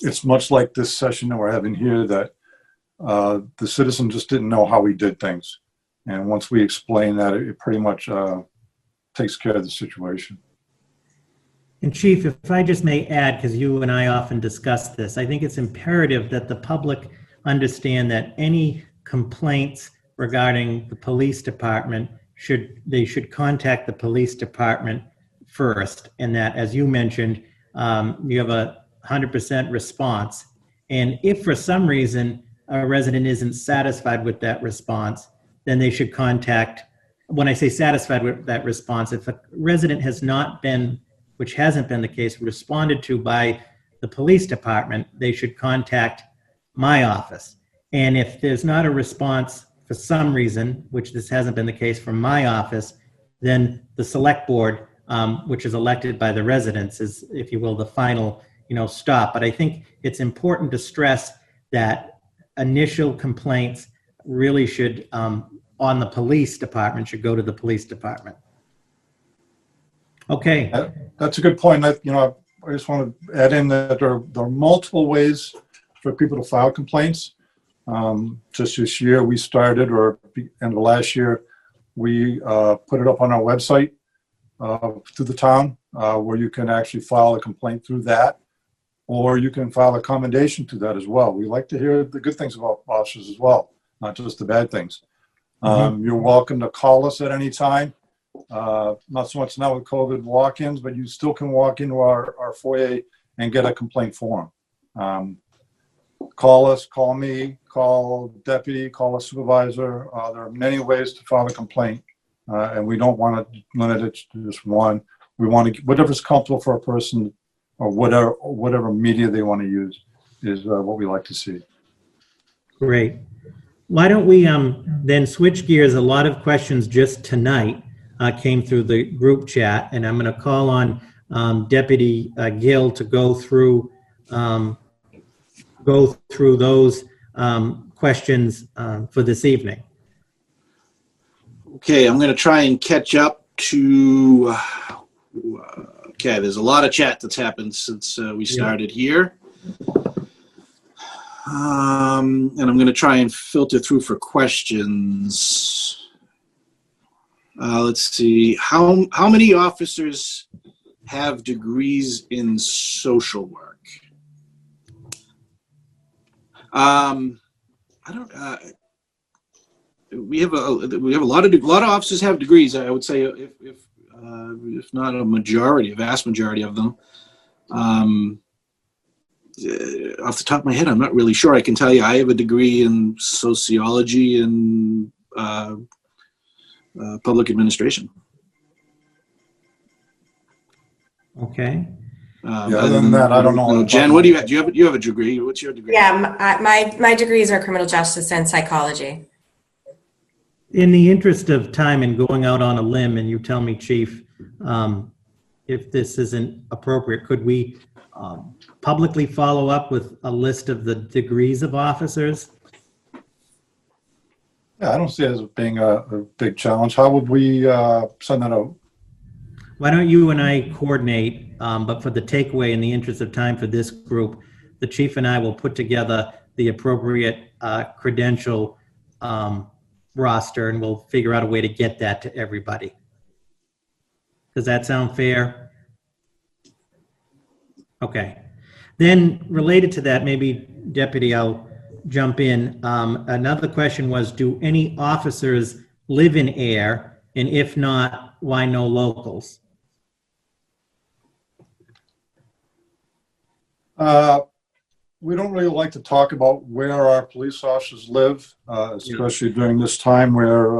it's much like this session that we're having here, that the citizen just didn't know how we did things. And once we explain that, it pretty much takes care of the situation. And Chief, if I just may add, because you and I often discuss this, I think it's imperative that the public understand that any complaints regarding the police department should contact the police department first. And that, as you mentioned, you have a 100% response. And if for some reason a resident isn't satisfied with that response, then they should contact, when I say satisfied with that response, if a resident has not been, which hasn't been the case, responded to by the police department, they should contact my office. And if there's not a response for some reason, which this hasn't been the case from my office, then the select board, which is elected by the residents, is, if you will, the final, stop. But I think it's important to stress that initial complaints really should, on the police department, should go to the police department. Okay. That's a good point. I just want to add in that there are multiple ways for people to file complaints. Just this year we started, or end of last year, we put it up on our website through the town, where you can actually file a complaint through that, or you can file a commendation to that as well. We like to hear the good things about officers as well, not just the bad things. You're welcome to call us at any time. Not so much now with COVID walk-ins, but you still can walk into our foyer and get a complaint form. Call us, call me, call deputy, call a supervisor. There are many ways to file a complaint, and we don't want to limit it to just one. We want to, whatever's comfortable for a person, or whatever media they want to use, is what we like to see. Great. Why don't we then switch gears? A lot of questions just tonight came through the group chat, and I'm going to call on Deputy Gill to go through those questions for this evening. Okay, I'm going to try and catch up to. Okay, there's a lot of chat that's happened since we started here. And I'm going to try and filter through for questions. Let's see. How many officers have degrees in social work? I don't. We have a lot of officers have degrees. I would say if not a majority, a vast majority of them. Off the top of my head, I'm not really sure. I can tell you, I have a degree in sociology and public administration. Okay. Other than that, I don't know. Jen, what do you have? Do you have a degree? What's your degree? Yeah, my degrees are criminal justice and psychology. In the interest of time and going out on a limb, and you tell me, Chief, if this isn't appropriate, could we publicly follow up with a list of the degrees of officers? Yeah, I don't see it as being a big challenge. How would we send that out? Why don't you and I coordinate, but for the takeaway, in the interest of time for this group, the chief and I will put together the appropriate credential roster, and we'll figure out a way to get that to everybody. Does that sound fair? Okay. Then related to that, maybe Deputy, I'll jump in. Another question was, do any officers live in Ayer? And if not, why no locals? We don't really like to talk about where our police officers live, especially during this time where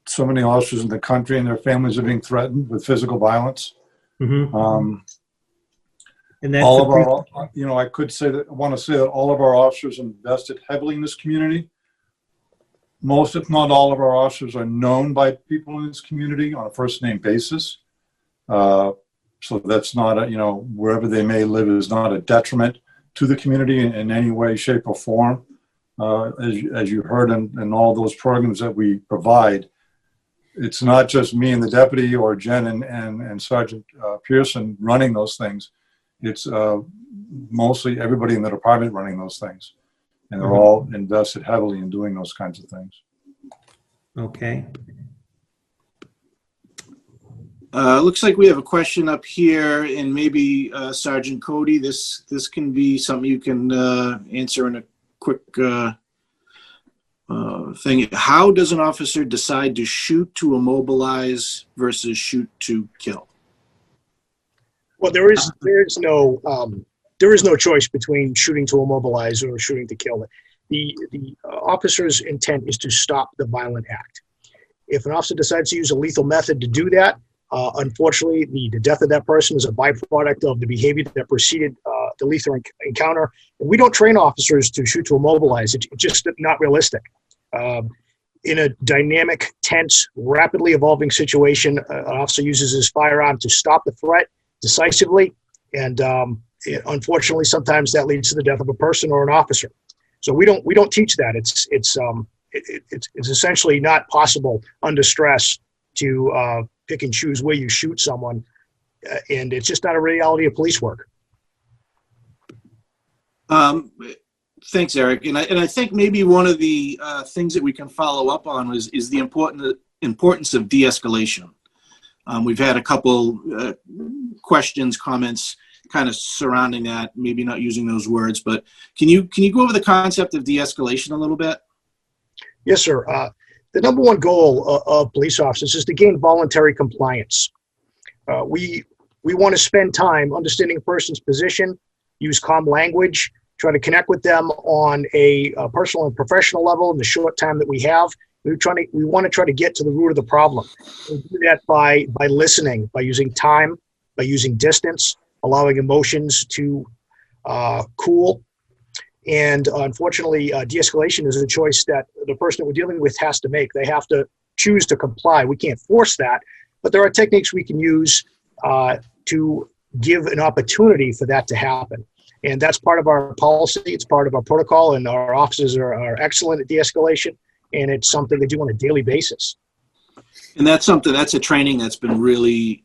so many officers in the country and their families are being threatened with physical violence. Mm-hmm. And that's All of our, I could say that, I want to say that all of our officers invested heavily in this community. Most, if not all of our officers are known by people in this community on a first name basis. So that's not wherever they may live is not a detriment to the community in any way, shape, or form. As you heard in all those programs that we provide, it's not just me and the deputy or Jen and Sergeant Pearson running those things. It's mostly everybody in the department running those things. And they're all invested heavily in doing those kinds of things. Okay. Looks like we have a question up here, and maybe Sergeant Cody, this can be something you can answer in a quick thing. How does an officer decide to shoot to immobilize versus shoot to kill? Well, there is no choice between shooting to immobilize or shooting to kill. The officer's intent is to stop the violent act. If an officer decides to use a lethal method to do that, unfortunately, the death of that person is a byproduct of the behavior that preceded the lethal encounter. And we don't train officers to shoot to immobilize. It's just not realistic. In a dynamic, tense, rapidly evolving situation, an officer uses his firearm to stop the threat decisively. And unfortunately, sometimes that leads to the death of a person or an officer. So we don't teach that. It's essentially not possible under stress to pick and choose where you shoot someone, and it's just not a reality of police work. Thanks, Eric. And I think maybe one of the things that we can follow up on is the importance of de-escalation. We've had a couple questions, comments kind of surrounding that, maybe not using those words, but can you go over the concept of de-escalation a little bit? Yes, sir. The number one goal of police officers is to gain voluntary compliance. We want to spend time understanding a person's position, use calm language, try to connect with them on a personal and professional level in the short time that we have. We want to try to get to the root of the problem. We do that by listening, by using time, by using distance, allowing emotions to cool. And unfortunately, de-escalation is a choice that the person that we're dealing with has to make. They have to choose to comply. We can't force that, but there are techniques we can use to give an opportunity for that to happen. And that's part of our policy. It's part of our protocol, and our officers are excellent at de-escalation, and it's something they do on a daily basis. And that's a training that's been really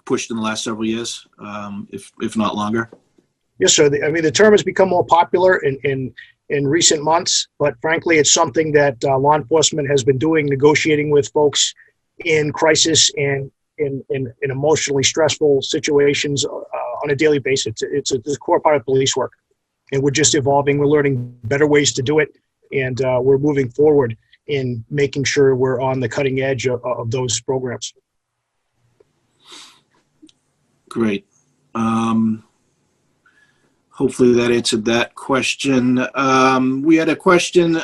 pushed in the last several years, if not longer. Yes, sir. The term has become more popular in recent months, but frankly, it's something that law enforcement has been doing, negotiating with folks in crisis and in emotionally stressful situations on a daily basis. It's a core part of police work. and we're just evolving. We're learning better ways to do it, and we're moving forward in making sure we're on the cutting edge of those programs. Great. Hopefully that answered that question. We had a question.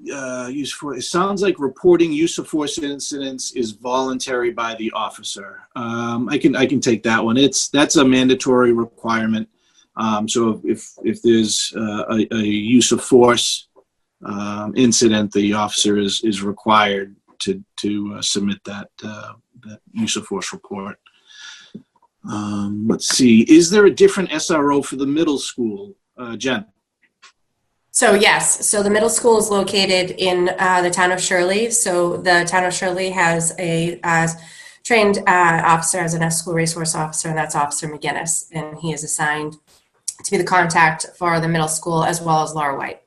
It sounds like reporting use of force incidents is voluntary by the officer. I can take that one. That's a mandatory requirement. So if there's a use of force incident, the officer is required to submit that use of force report. Let's see. Is there a different SRO for the middle school, Jen? So yes, so the middle school is located in the town of Shirley. So the town of Shirley has a trained officer as an school resource officer, and that's Officer McGinnis, and he is assigned to be the contact for the middle school as well as Laura White.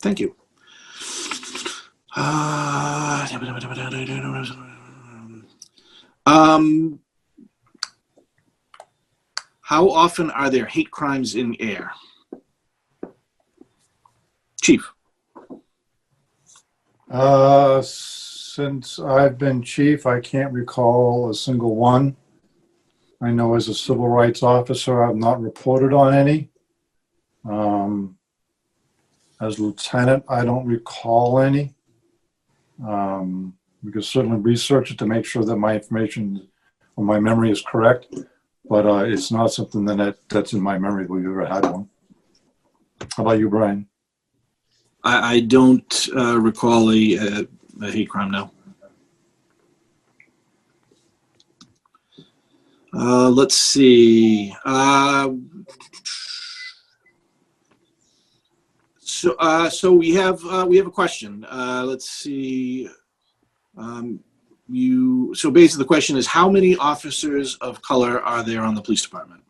Thank you. How often are there hate crimes in Ayer? Chief. Since I've been chief, I can't recall a single one. I know as a civil rights officer, I've not reported on any. As lieutenant, I don't recall any. We could certainly research it to make sure that my information or my memory is correct, but it's not something that's in my memory that we've ever had one. How about you, Brian? I don't recall a hate crime, no. Let's see. So we have a question. Let's see. So basically the question is, how many officers of color are there on the police department?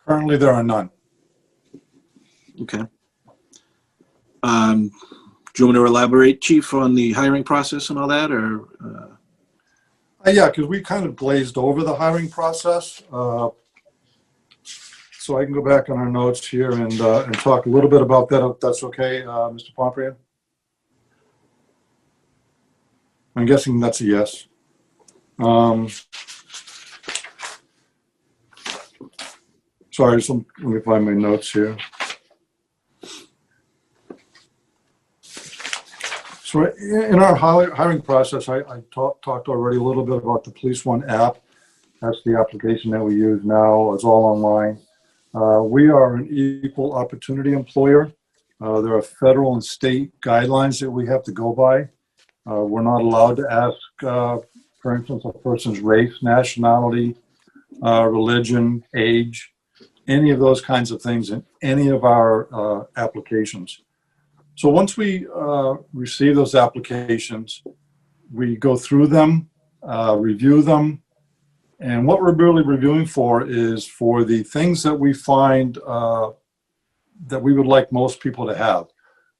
Currently, there are none. Okay. Do you want me to elaborate, Chief, on the hiring process and all that, or? Yeah, because we kind of glazed over the hiring process. So I can go back on our notes here and talk a little bit about that, if that's okay, Mr. Pomfrey. I'm guessing that's a yes. Sorry, let me find my notes here. So in our hiring process, I talked already a little bit about the Police One app. That's the application that we use now. It's all online. We are an equal opportunity employer. There are federal and state guidelines that we have to go by. We're not allowed to ask, for instance, a person's race, nationality, religion, age, any of those kinds of things in any of our applications. So once we receive those applications, we go through them, review them, and what we're really reviewing for is for the things that we find that we would like most people to have,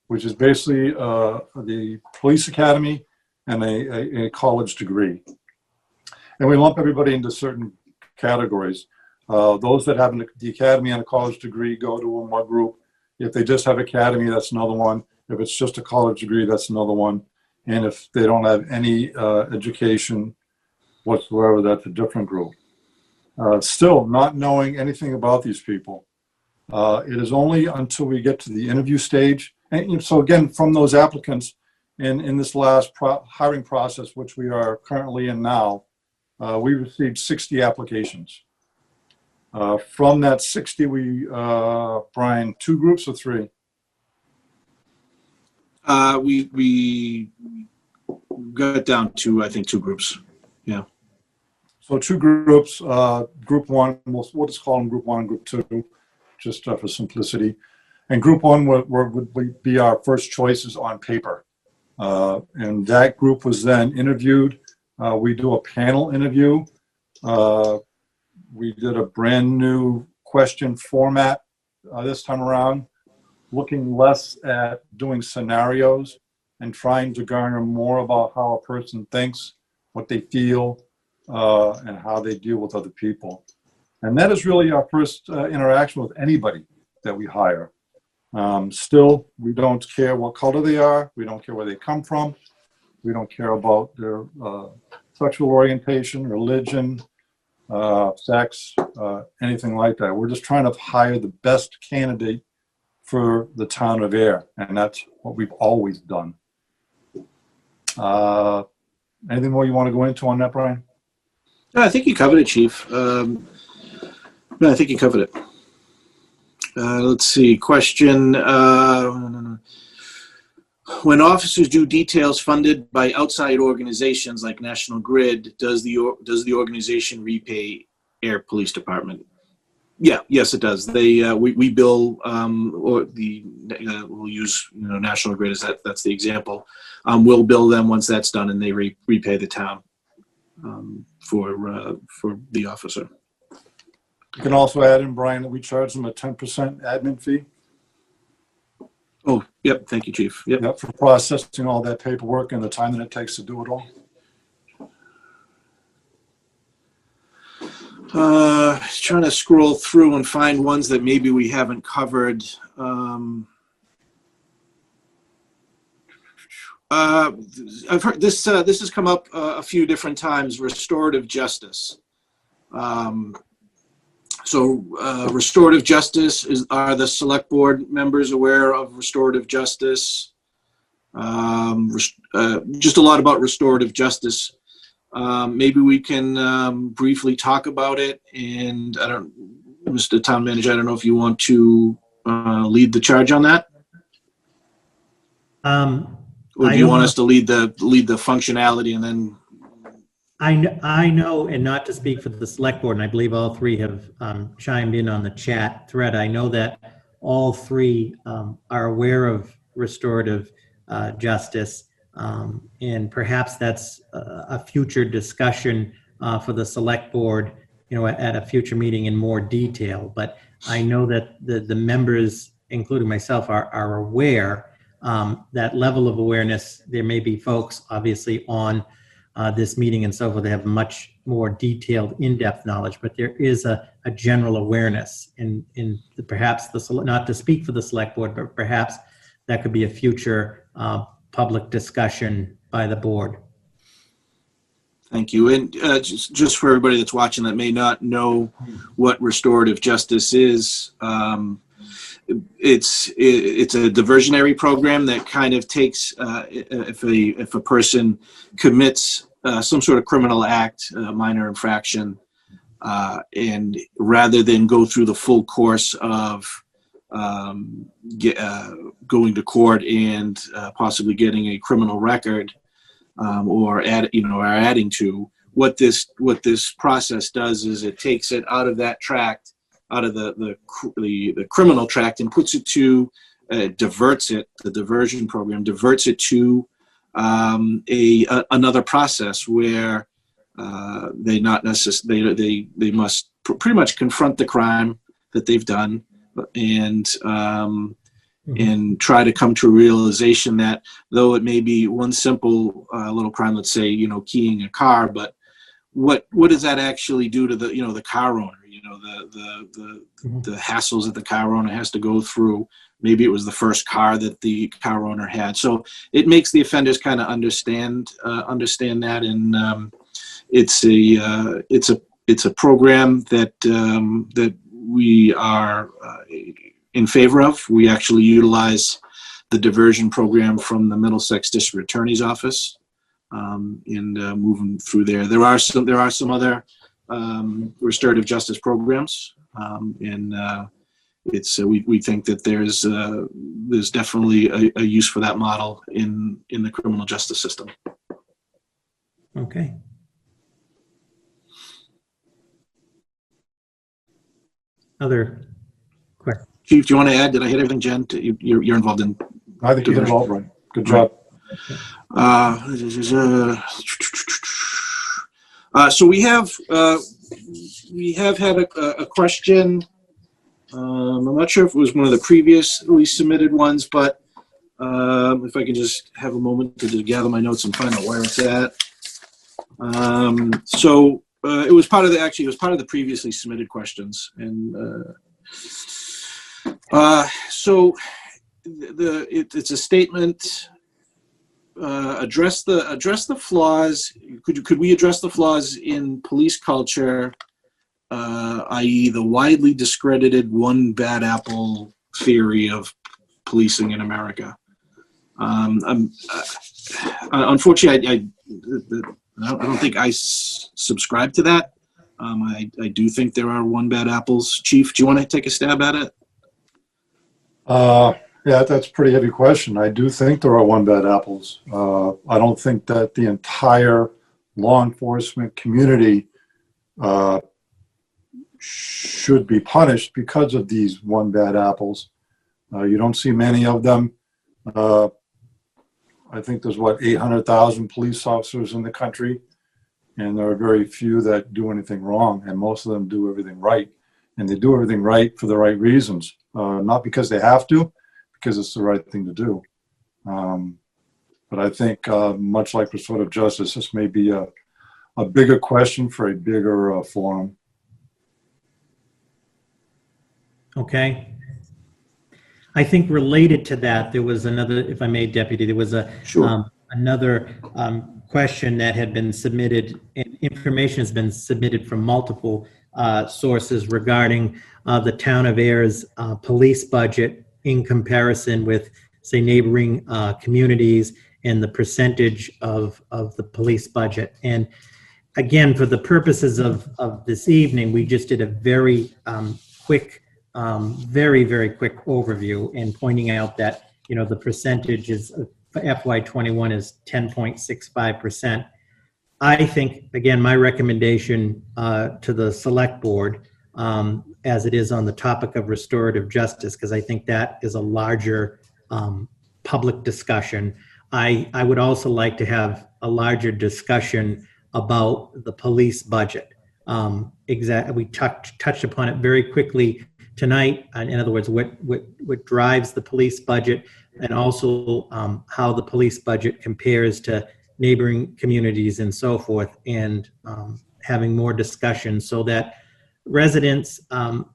which is basically the police academy and a college degree. And we lump everybody into certain categories. Those that have the academy and a college degree go to one group. If they just have academy, that's another one. If it's just a college degree, that's another one. And if they don't have any education whatsoever, that's a different group. Still, not knowing anything about these people. It is only until we get to the interview stage. And so again, from those applicants in this last hiring process, which we are currently in now, we received 60 applications. From that 60, Brian, 2 groups or 3? We got down to, I think, 2 groups. Yeah. So 2 groups, group 1, we'll just call them group 1 and group 2, just for simplicity. And group 1 would be our first choices on paper. And that group was then interviewed. We do a panel interview. We did a brand new question format this time around, looking less at doing scenarios and trying to garner more about how a person thinks, what they feel, and how they deal with other people. And that is really our first interaction with anybody that we hire. Still, we don't care what color they are. We don't care where they come from. We don't care about their sexual orientation, religion, sex, anything like that. We're just trying to hire the best candidate for the town of Ayer, and that's what we've always done. Anything more you want to go into on that, Brian? No, I think you covered it, Chief. No, I think you covered it. Let's see. Question. When officers do details funded by outside organizations like National Grid, does the organization repay Ayer Police Department? Yeah, yes, it does. They we bill or we'll use National Grid as that's the example. We'll bill them once that's done, and they repay the town for the officer. You can also add in, Brian, that we charge them a 10% admin fee. Oh, yep. Thank you, Chief. Yep. Yep, for processing all that paperwork and the time that it takes to do it all. Trying to scroll through and find ones that maybe we haven't covered. I've heard this. This has come up a few different times. Restorative justice. Restorative justice are the select board members aware of restorative justice? Just a lot about restorative justice. Maybe we can briefly talk about it. And Mr. Town Manager, I don't know if you want to lead the charge on that. Or do you want us to lead the functionality and then? I know, and not to speak for the select board, and I believe all three have chimed in on the chat thread. I know that all three are aware of restorative justice, and perhaps that's a future discussion for the select board, at a future meeting in more detail. But I know that the members, including myself, are aware. That level of awareness. There may be folks, obviously, on this meeting and so forth, they have much more detailed, in-depth knowledge, but there is a general awareness in perhaps not to speak for the select board, but perhaps that could be a future public discussion by the board. Thank you. And just for everybody that's watching that may not know what restorative justice is, it's a diversionary program that kind of takes if a person commits some sort of criminal act, minor infraction, and rather than go through the full course of going to court and possibly getting a criminal record, or adding to what this process does is it takes it out of that tract, out of the criminal tract, and puts it to diverts it. The diversion program diverts it to another process where they must pretty much confront the crime that they've done and try to come to a realization that though it may be one simple little crime, let's say keying a car, but what does that actually do to the car owner? The hassles that the car owner has to go through. Maybe it was the first car that the car owner had. So it makes the offenders kind of understand that, and it's a program that we are in favor of. We actually utilize the diversion program from the Middlesex District Attorney's Office, and moving through there. There are some other restorative justice programs, and we think that there's definitely a use for that model in the criminal justice system. Okay. Other questions? Chief, do you want to add? Did I hit everything, Jen? You're involved in. I think you did it all right. Good job. So we have had a question. I'm not sure if it was one of the previously submitted ones, but if I can just have a moment to gather my notes and find out where it's at. So it was part of the previously submitted questions, and so it's a statement. Address the flaws. Could we address the flaws in police culture, i.e., the widely discredited one bad apple theory of policing in America? Unfortunately, I don't think I subscribe to that. I do think there are one bad apples. Chief, do you want to take a stab at it? Yeah, that's a pretty heavy question. I do think there are one bad apples. I don't think that the entire law enforcement community should be punished because of these one bad apples. You don't see many of them. I think there's 800,000 police officers in the country, and there are very few that do anything wrong, and most of them do everything right. And they do everything right for the right reasons, not because they have to, because it's the right thing to do. But I think, much like restorative justice, this may be a bigger question for a bigger forum. Okay. I think related to that, there was another, if I may, Deputy, there was another question that had been submitted, and information has been submitted from multiple sources regarding the town of Ayer's police budget in comparison with, say, neighboring communities and the percentage of the police budget. And again, for the purposes of this evening, we just did a very quick, very quick overview and pointing out that, the percentage is for FY21 is 10.65%. I think, again, my recommendation to the select board, as it is on the topic of restorative justice, because I think that is a larger public discussion. I would also like to have a larger discussion about the police budget. We touched upon it very quickly tonight. In other words, what drives the police budget, and also how the police budget compares to neighboring communities and so forth, and having more discussion so that residents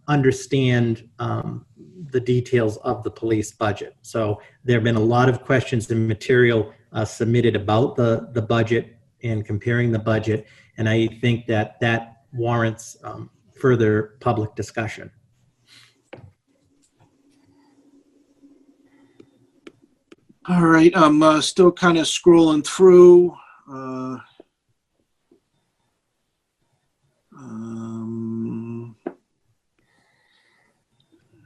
understand the details of the police budget. So there have been a lot of questions and material submitted about the budget and comparing the budget, and I think that warrants further public discussion. All right, I'm still kind of scrolling through.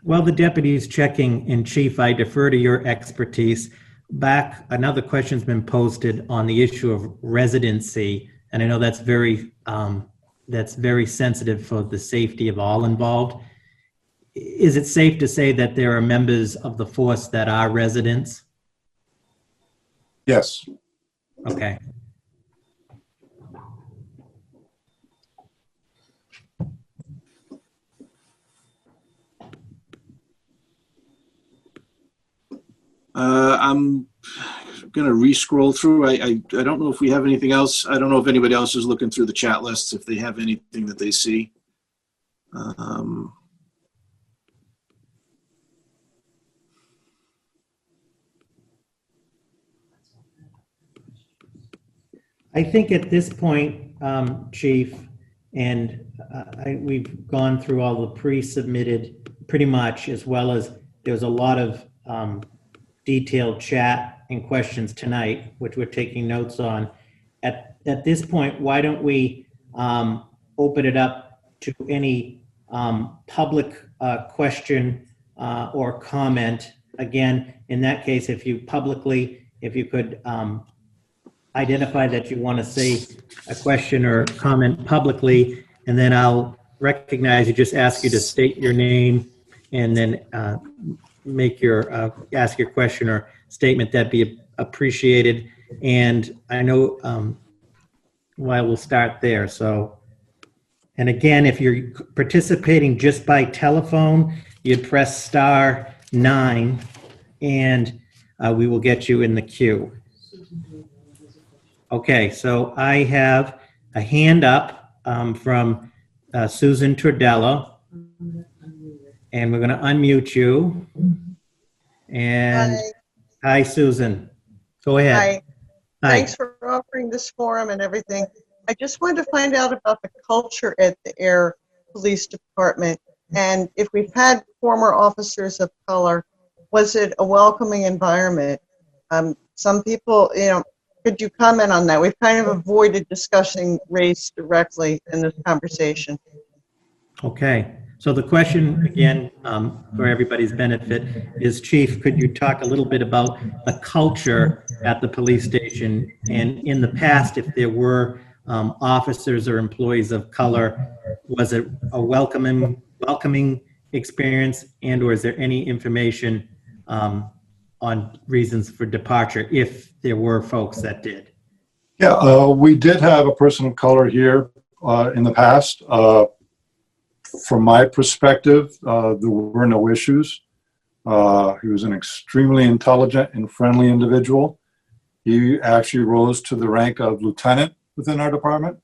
While the deputy is checking, and Chief, I defer to your expertise. Another question's been posted on the issue of residency, and I know that's very sensitive for the safety of all involved. Is it safe to say that there are members of the force that are residents? Yes. Okay. I'm going to re-scroll through. I don't know if we have anything else. I don't know if anybody else is looking through the chat lists, if they have anything that they see. I think at this point, Chief, and we've gone through all the pre-submitted pretty much, as well as there's a lot of detailed chat and questions tonight, which we're taking notes on. At this point, why don't we open it up to any public question or comment? Again, in that case, if you could identify that you want to say a question or comment publicly, and then I'll recognize you, just ask you to state your name and then make your ask your question or statement. That'd be appreciated. And I know we'll start there. So, and again, if you're participating just by telephone, you'd press *9 and we will get you in the queue. Okay, so I have a hand up from Susan Tordello. And we're going to unmute you. And hi, Susan. Go ahead. Hi. Hi. Thanks for offering this forum and everything. I just wanted to find out about the culture at the Ayer Police Department. And if we've had former officers of color, was it a welcoming environment? Some people, could you comment on that? We've kind of avoided discussing race directly in this conversation. Okay. So the question, again, for everybody's benefit is, Chief, could you talk a little bit about the culture at the police station? And in the past, if there were officers or employees of color, was it a welcoming experience, and or is there any information on reasons for departure if there were folks that did? Yeah, we did have a person of color here in the past. From my perspective, there were no issues. He was an extremely intelligent and friendly individual. He actually rose to the rank of lieutenant within our department.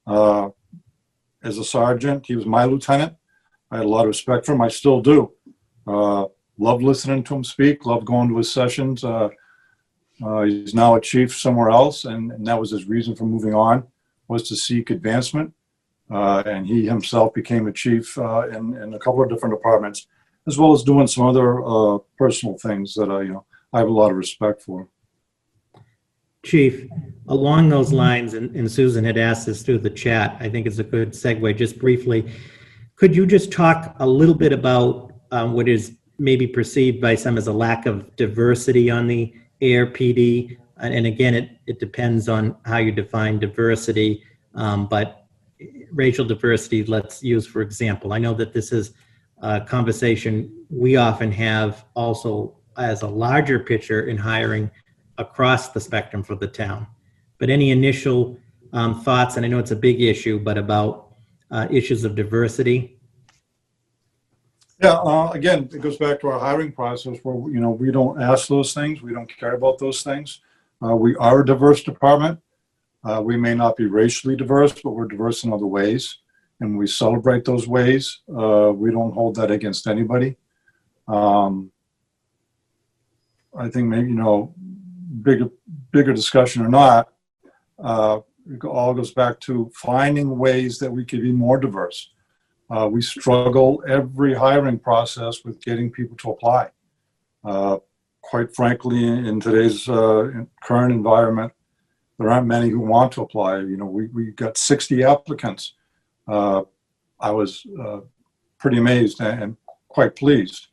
As a sergeant, he was my lieutenant. I had a lot of respect for him. I still do. Loved listening to him speak, loved going to his sessions. He's now a chief somewhere else, and that was his reason for moving on, was to seek advancement. And he himself became a chief in a couple of different departments, as well as doing some other personal things that I have a lot of respect for. Chief, along those lines, and Susan had asked this through the chat, I think it's a good segue, just briefly, could you just talk a little bit about what is maybe perceived by some as a lack of diversity on the Ayer PD? And again, it depends on how you define diversity, but racial diversity, let's use for example. I know that this is a conversation we often have also as a larger picture in hiring across the spectrum for the town. But any initial thoughts, and I know it's a big issue, but about issues of diversity? Yeah, again, it goes back to our hiring process where, we don't ask those things. We don't care about those things. We are a diverse department. We may not be racially diverse, but we're diverse in other ways, and we celebrate those ways. We don't hold that against anybody. I think maybe, bigger discussion or not, it all goes back to finding ways that we could be more diverse. We struggle every hiring process with getting people to apply. Quite frankly, in today's current environment, there aren't many who want to apply. We got 60 applicants. I was pretty amazed and quite pleased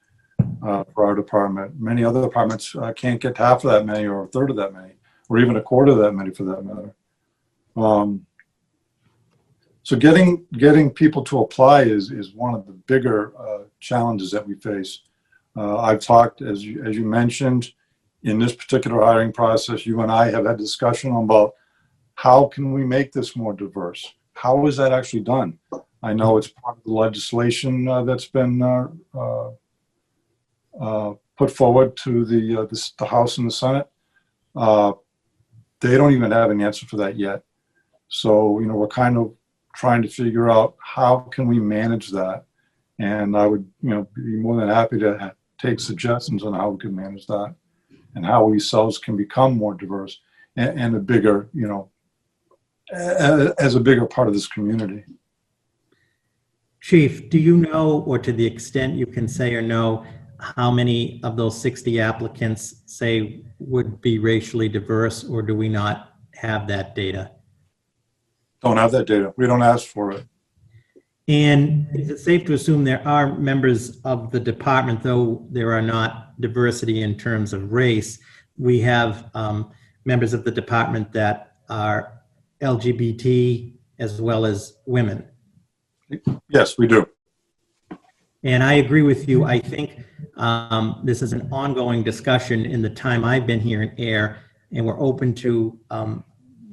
for our department. Many other departments can't get half of that many, or a third of that many, or even a quarter of that many for that matter. So getting people to apply is one of the bigger challenges that we face. I've talked, as you mentioned, in this particular hiring process, you and I have had discussion about how can we make this more diverse? How is that actually done? I know it's part of the legislation that's been put forward to the House and the Senate. They don't even have an answer for that yet. So, we're kind of trying to figure out how can we manage that. And I would, be more than happy to take suggestions on how we can manage that and how we ourselves can become more diverse and a bigger, as a bigger part of this community. Chief, do you know, or to the extent you can say or know, how many of those 60 applicants say would be racially diverse, or do we not have that data? Don't have that data. We don't ask for it. And is it safe to assume there are members of the department, though there are not diversity in terms of race, we have members of the department that are LGBT as well as women? Yes, we do. And I agree with you. I think this is an ongoing discussion in the time I've been here in Ayer, and we're open to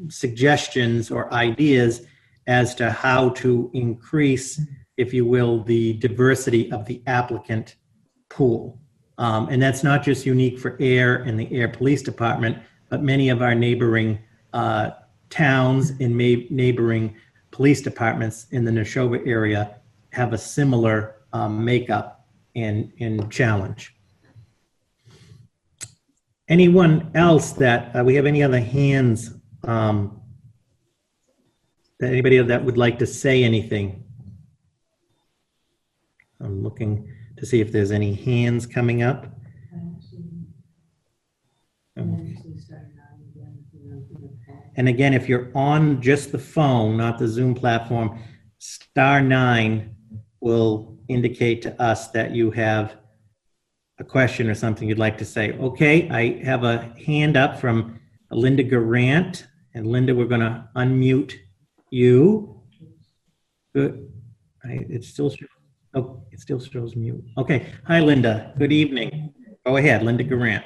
suggestions or ideas as to how to increase, if you will, the diversity of the applicant pool. And that's not just unique for Ayer and the Ayer Police Department, but many of our neighboring towns and neighboring police departments in the Neshoba area have a similar makeup and challenge. Anyone else that we have any other hands that anybody that would like to say anything? I'm looking to see if there's any hands coming up. And again, if you're on just the phone, not the Zoom platform, *9 will indicate to us that you have a question or something you'd like to say. Okay, I have a hand up from Linda Garant. And Linda, we're going to unmute you. Good. It still shows mute. Okay. Hi, Linda. Good evening. Go ahead, Linda Garant.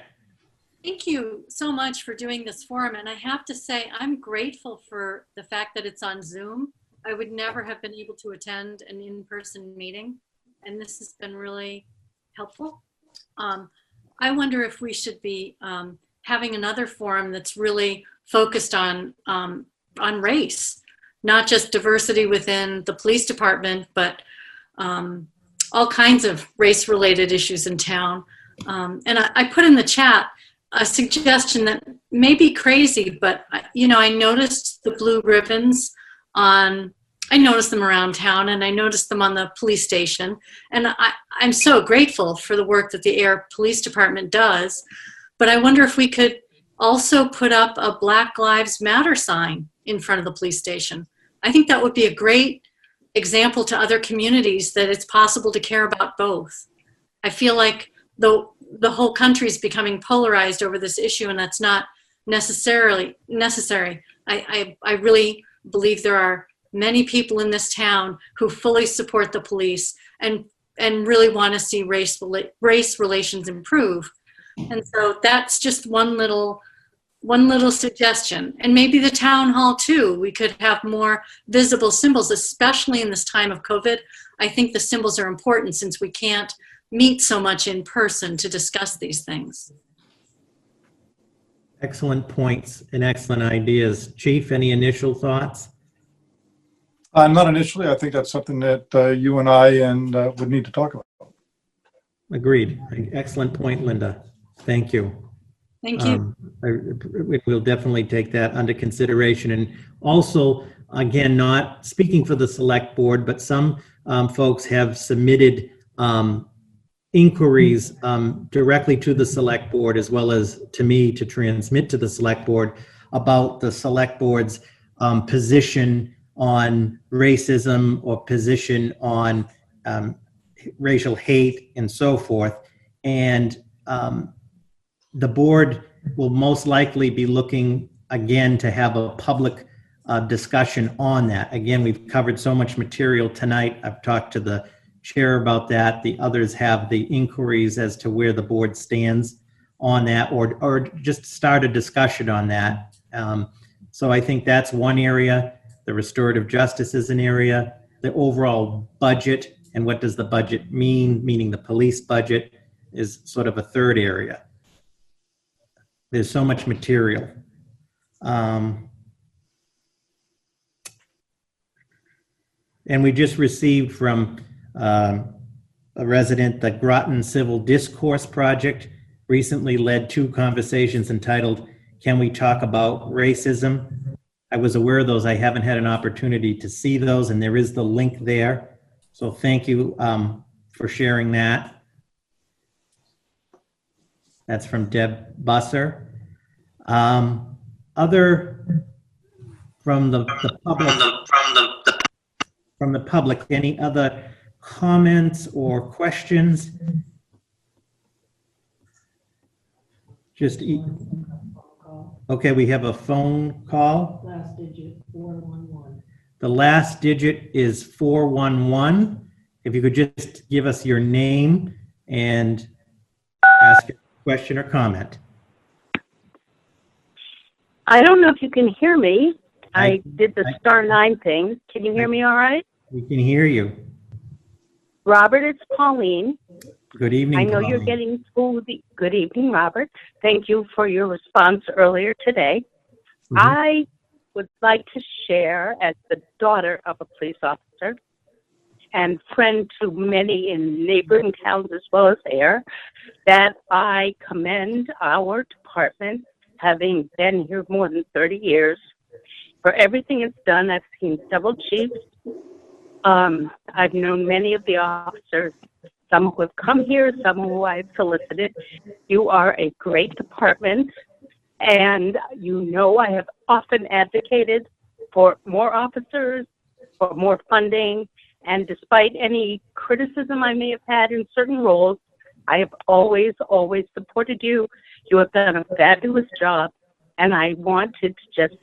Thank you so much for doing this forum. And I have to say, I'm grateful for the fact that it's on Zoom. I would never have been able to attend an in-person meeting, and this has been really helpful. I wonder if we should be having another forum that's really focused on race, not just diversity within the police department, but all kinds of race-related issues in town. And I put in the chat a suggestion that may be crazy, but I noticed the blue ribbons I noticed them around town, and I noticed them on the police station. And I'm so grateful for the work that the Ayer Police Department does. But I wonder if we could also put up a Black Lives Matter sign in front of the police station. I think that would be a great example to other communities that it's possible to care about both. I feel like the whole country is becoming polarized over this issue, and that's not necessarily necessary. I really believe there are many people in this town who fully support the police and really want to see race relations improve. And so that's just one little suggestion. And maybe the town hall too, we could have more visible symbols, especially in this time of COVID. I think the symbols are important since we can't meet so much in person to discuss these things. Excellent points and excellent ideas. Chief, any initial thoughts? Not initially. I think that's something that you and I would need to talk about. Agreed. Excellent point, Linda. Thank you. Thank you. We'll definitely take that under consideration. And also, again, not speaking for the select board, but some folks have submitted inquiries directly to the select board as well as to me to transmit to the select board about the select board's position on racism or position on racial hate and so forth. And the board will most likely be looking again to have a public discussion on that. Again, we've covered so much material tonight. I've talked to the chair about that. The others have the inquiries as to where the board stands on that, or just start a discussion on that. So I think that's one area. The restorative justice is an area. The overall budget and what does the budget mean, meaning the police budget, is sort of a third area. There's so much material. And we just received from a resident, the Groton Civil Discourse Project recently led 2 conversations entitled, "Can We Talk About Racism?" I was aware of those. I haven't had an opportunity to see those, and there is the link there. So thank you for sharing that. That's from Deb Busser. Other from the public, any other comments or questions? Okay, we have a phone call. Last digit, 411. The last digit is 411. If you could just give us your name and ask a question or comment. I don't know if you can hear me. I did the *9 thing. Can you hear me all right? We can hear you. Robert, it's Pauline. Good evening, I know Pauline. you're getting full. Good evening, Robert. Thank you for your response earlier today. Mhm. I would like to share, as the daughter of a police officer and friend to many in neighboring towns as well as Ayer, that I commend our department, having been here more than 30 years, for everything it's done. I've seen several chiefs. I've known many of the officers, some who have come here, some who I've solicited. You are a great department, and you know I have often advocated for more officers, for more funding, and despite any criticism I may have had in certain roles, I have always, always supported you. You have done a fabulous job, and I wanted to just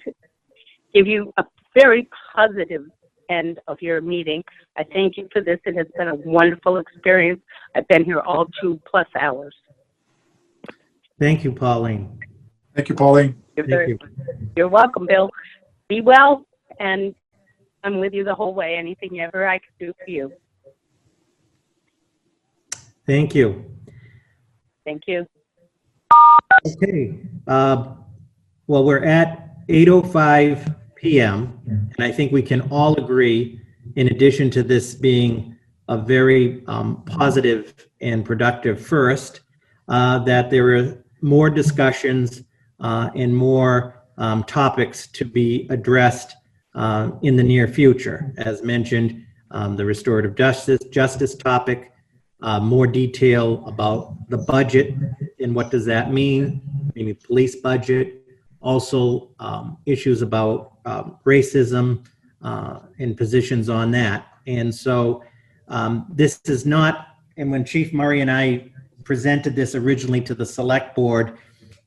give you a very positive end of your meeting. I thank you for this. It has been a wonderful experience. I've been here all 2+ hours. Thank you, Pauline. Thank you, Pauline. You're welcome, Bill. Be well, and I'm with you the whole way. Anything ever I can do for you. Thank you. Thank you. Okay. Well, we're at 8:05 p.m., and I think we can all agree, in addition to this being a very positive and productive first, that there are more discussions and more topics to be addressed in the near future. As mentioned, the restorative justice topic, more detail about the budget and what does that mean, maybe police budget, also issues about racism and positions on that. And so this is not, and when Chief Murray and I presented this originally to the select board,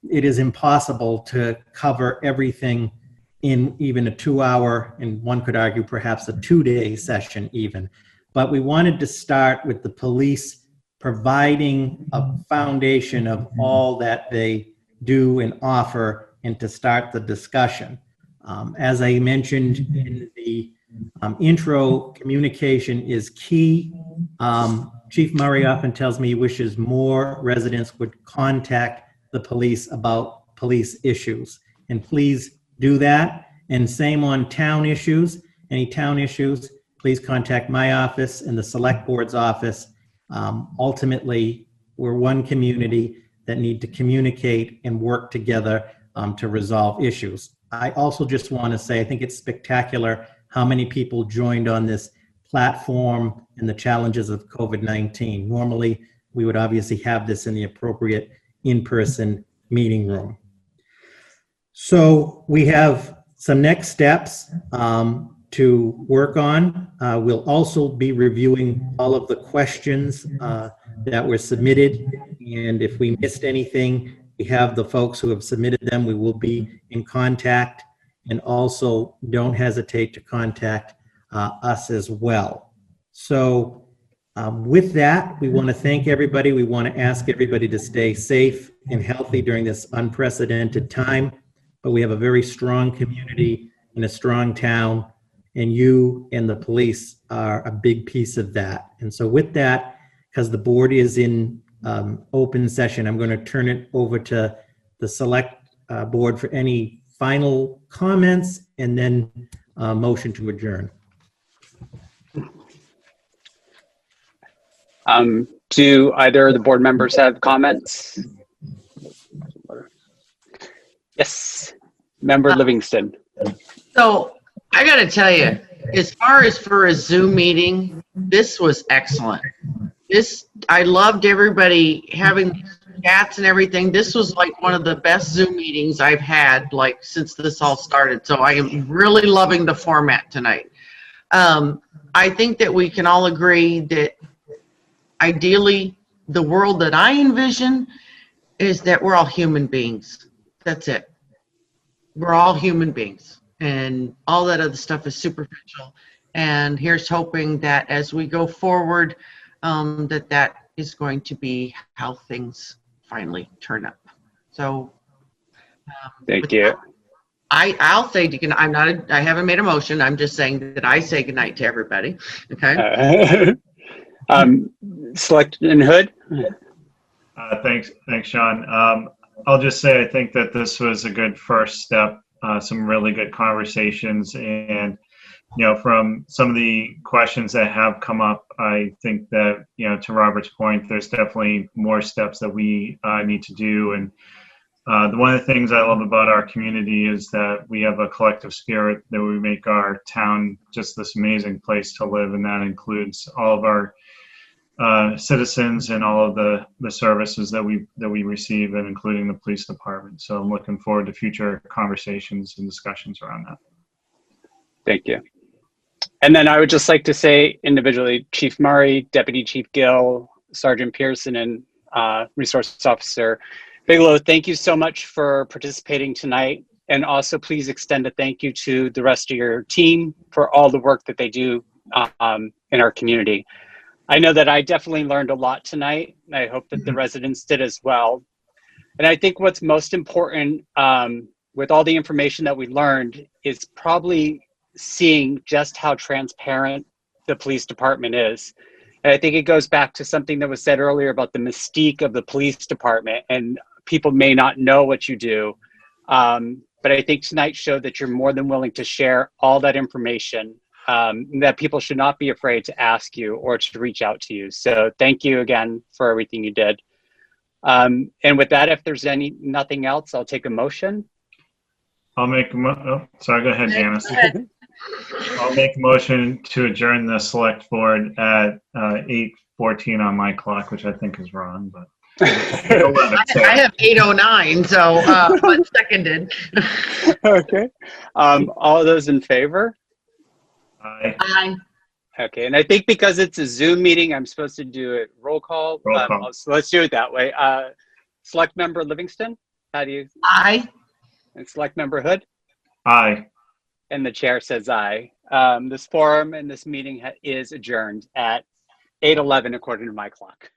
it is impossible to cover everything in even a 2-hour, and one could argue perhaps a 2-day session even. But we wanted to start with the police providing a foundation of all that they do and offer, and to start the discussion. As I mentioned in the intro, communication is key. Chief Murray often tells me he wishes more residents would contact the police about police issues, and please do that. And same on town issues. Any town issues, please contact my office and the select board's office. Ultimately, we're one community that need to communicate and work together to resolve issues. I also just want to say, I think it's spectacular how many people joined on this platform and the challenges of COVID-19. Normally, we would obviously have this in the appropriate in-person meeting room. So we have some next steps to work on. We'll also be reviewing all of the questions that were submitted. And if we missed anything, we have the folks who have submitted them. We will be in contact, and also don't hesitate to contact us as well. So with that, we want to thank everybody. We want to ask everybody to stay safe and healthy during this unprecedented time. But we have a very strong community and a strong town, and you and the police are a big piece of that. And so with that, because the board is in open session, I'm going to turn it over to the select board for any final comments, and then motion to adjourn. Do either of the board members have comments? Yes, Member Livingston. So I got to tell you, as far as for a Zoom meeting, this was excellent. I loved everybody having chats and everything. This was like one of the best Zoom meetings I've had like since this all started. So I am really loving the format tonight. I think that we can all agree that ideally the world that I envision is that we're all human beings. That's it. We're all human beings, and all that other stuff is superficial. And here's hoping that as we go forward, that is going to be how things finally turn up. So, Thank you. I'll say I haven't made a motion. I'm just saying that I say goodnight to everybody. Okay. Selectman Hood. Thanks, Sean. I'll just say I think that this was a good first step some really good conversations. And, from some of the questions that have come up, I think that, to Robert's point, there's definitely more steps that we need to do. And one of the things I love about our community is that we have a collective spirit that we make our town just this amazing place to live, and that includes all of our citizens and all of the services that we receive, and including the police department. So I'm looking forward to future conversations and discussions around that. Thank you. And then I would just like to say individually, Chief Murray, Deputy Chief Gill, Sergeant Pearson, and Resource Officer Bigelow, thank you so much for participating tonight. And also please extend a thank you to the rest of your team for all the work that they do in our community. I know that I definitely learned a lot tonight, and I hope that the residents did as well. And I think what's most important with all the information that we learned is probably seeing just how transparent the police department is. And I think it goes back to something that was said earlier about the mystique of the police department, and people may not know what you do. But I think tonight showed that you're more than willing to share all that information, that people should not be afraid to ask you or to reach out to you. So thank you again for everything you did. And with that, if there's nothing else, I'll take a motion. I'll make sorry, go ahead, Janice. I'll make a motion to adjourn the select board at 8:14 on my clock, which I think is wrong, but 11, so. I have 8:09, so but seconded. Okay. All those in favor? Aye. Aye. Okay, and I think because it's a Zoom meeting, I'm supposed to do it roll call. Roll call. So let's do it that way. Select Member Livingston, how do you? Aye. And Select Member Hood? Aye. And the chair says aye. This forum and this meeting is adjourned at 8:11 according to my clock.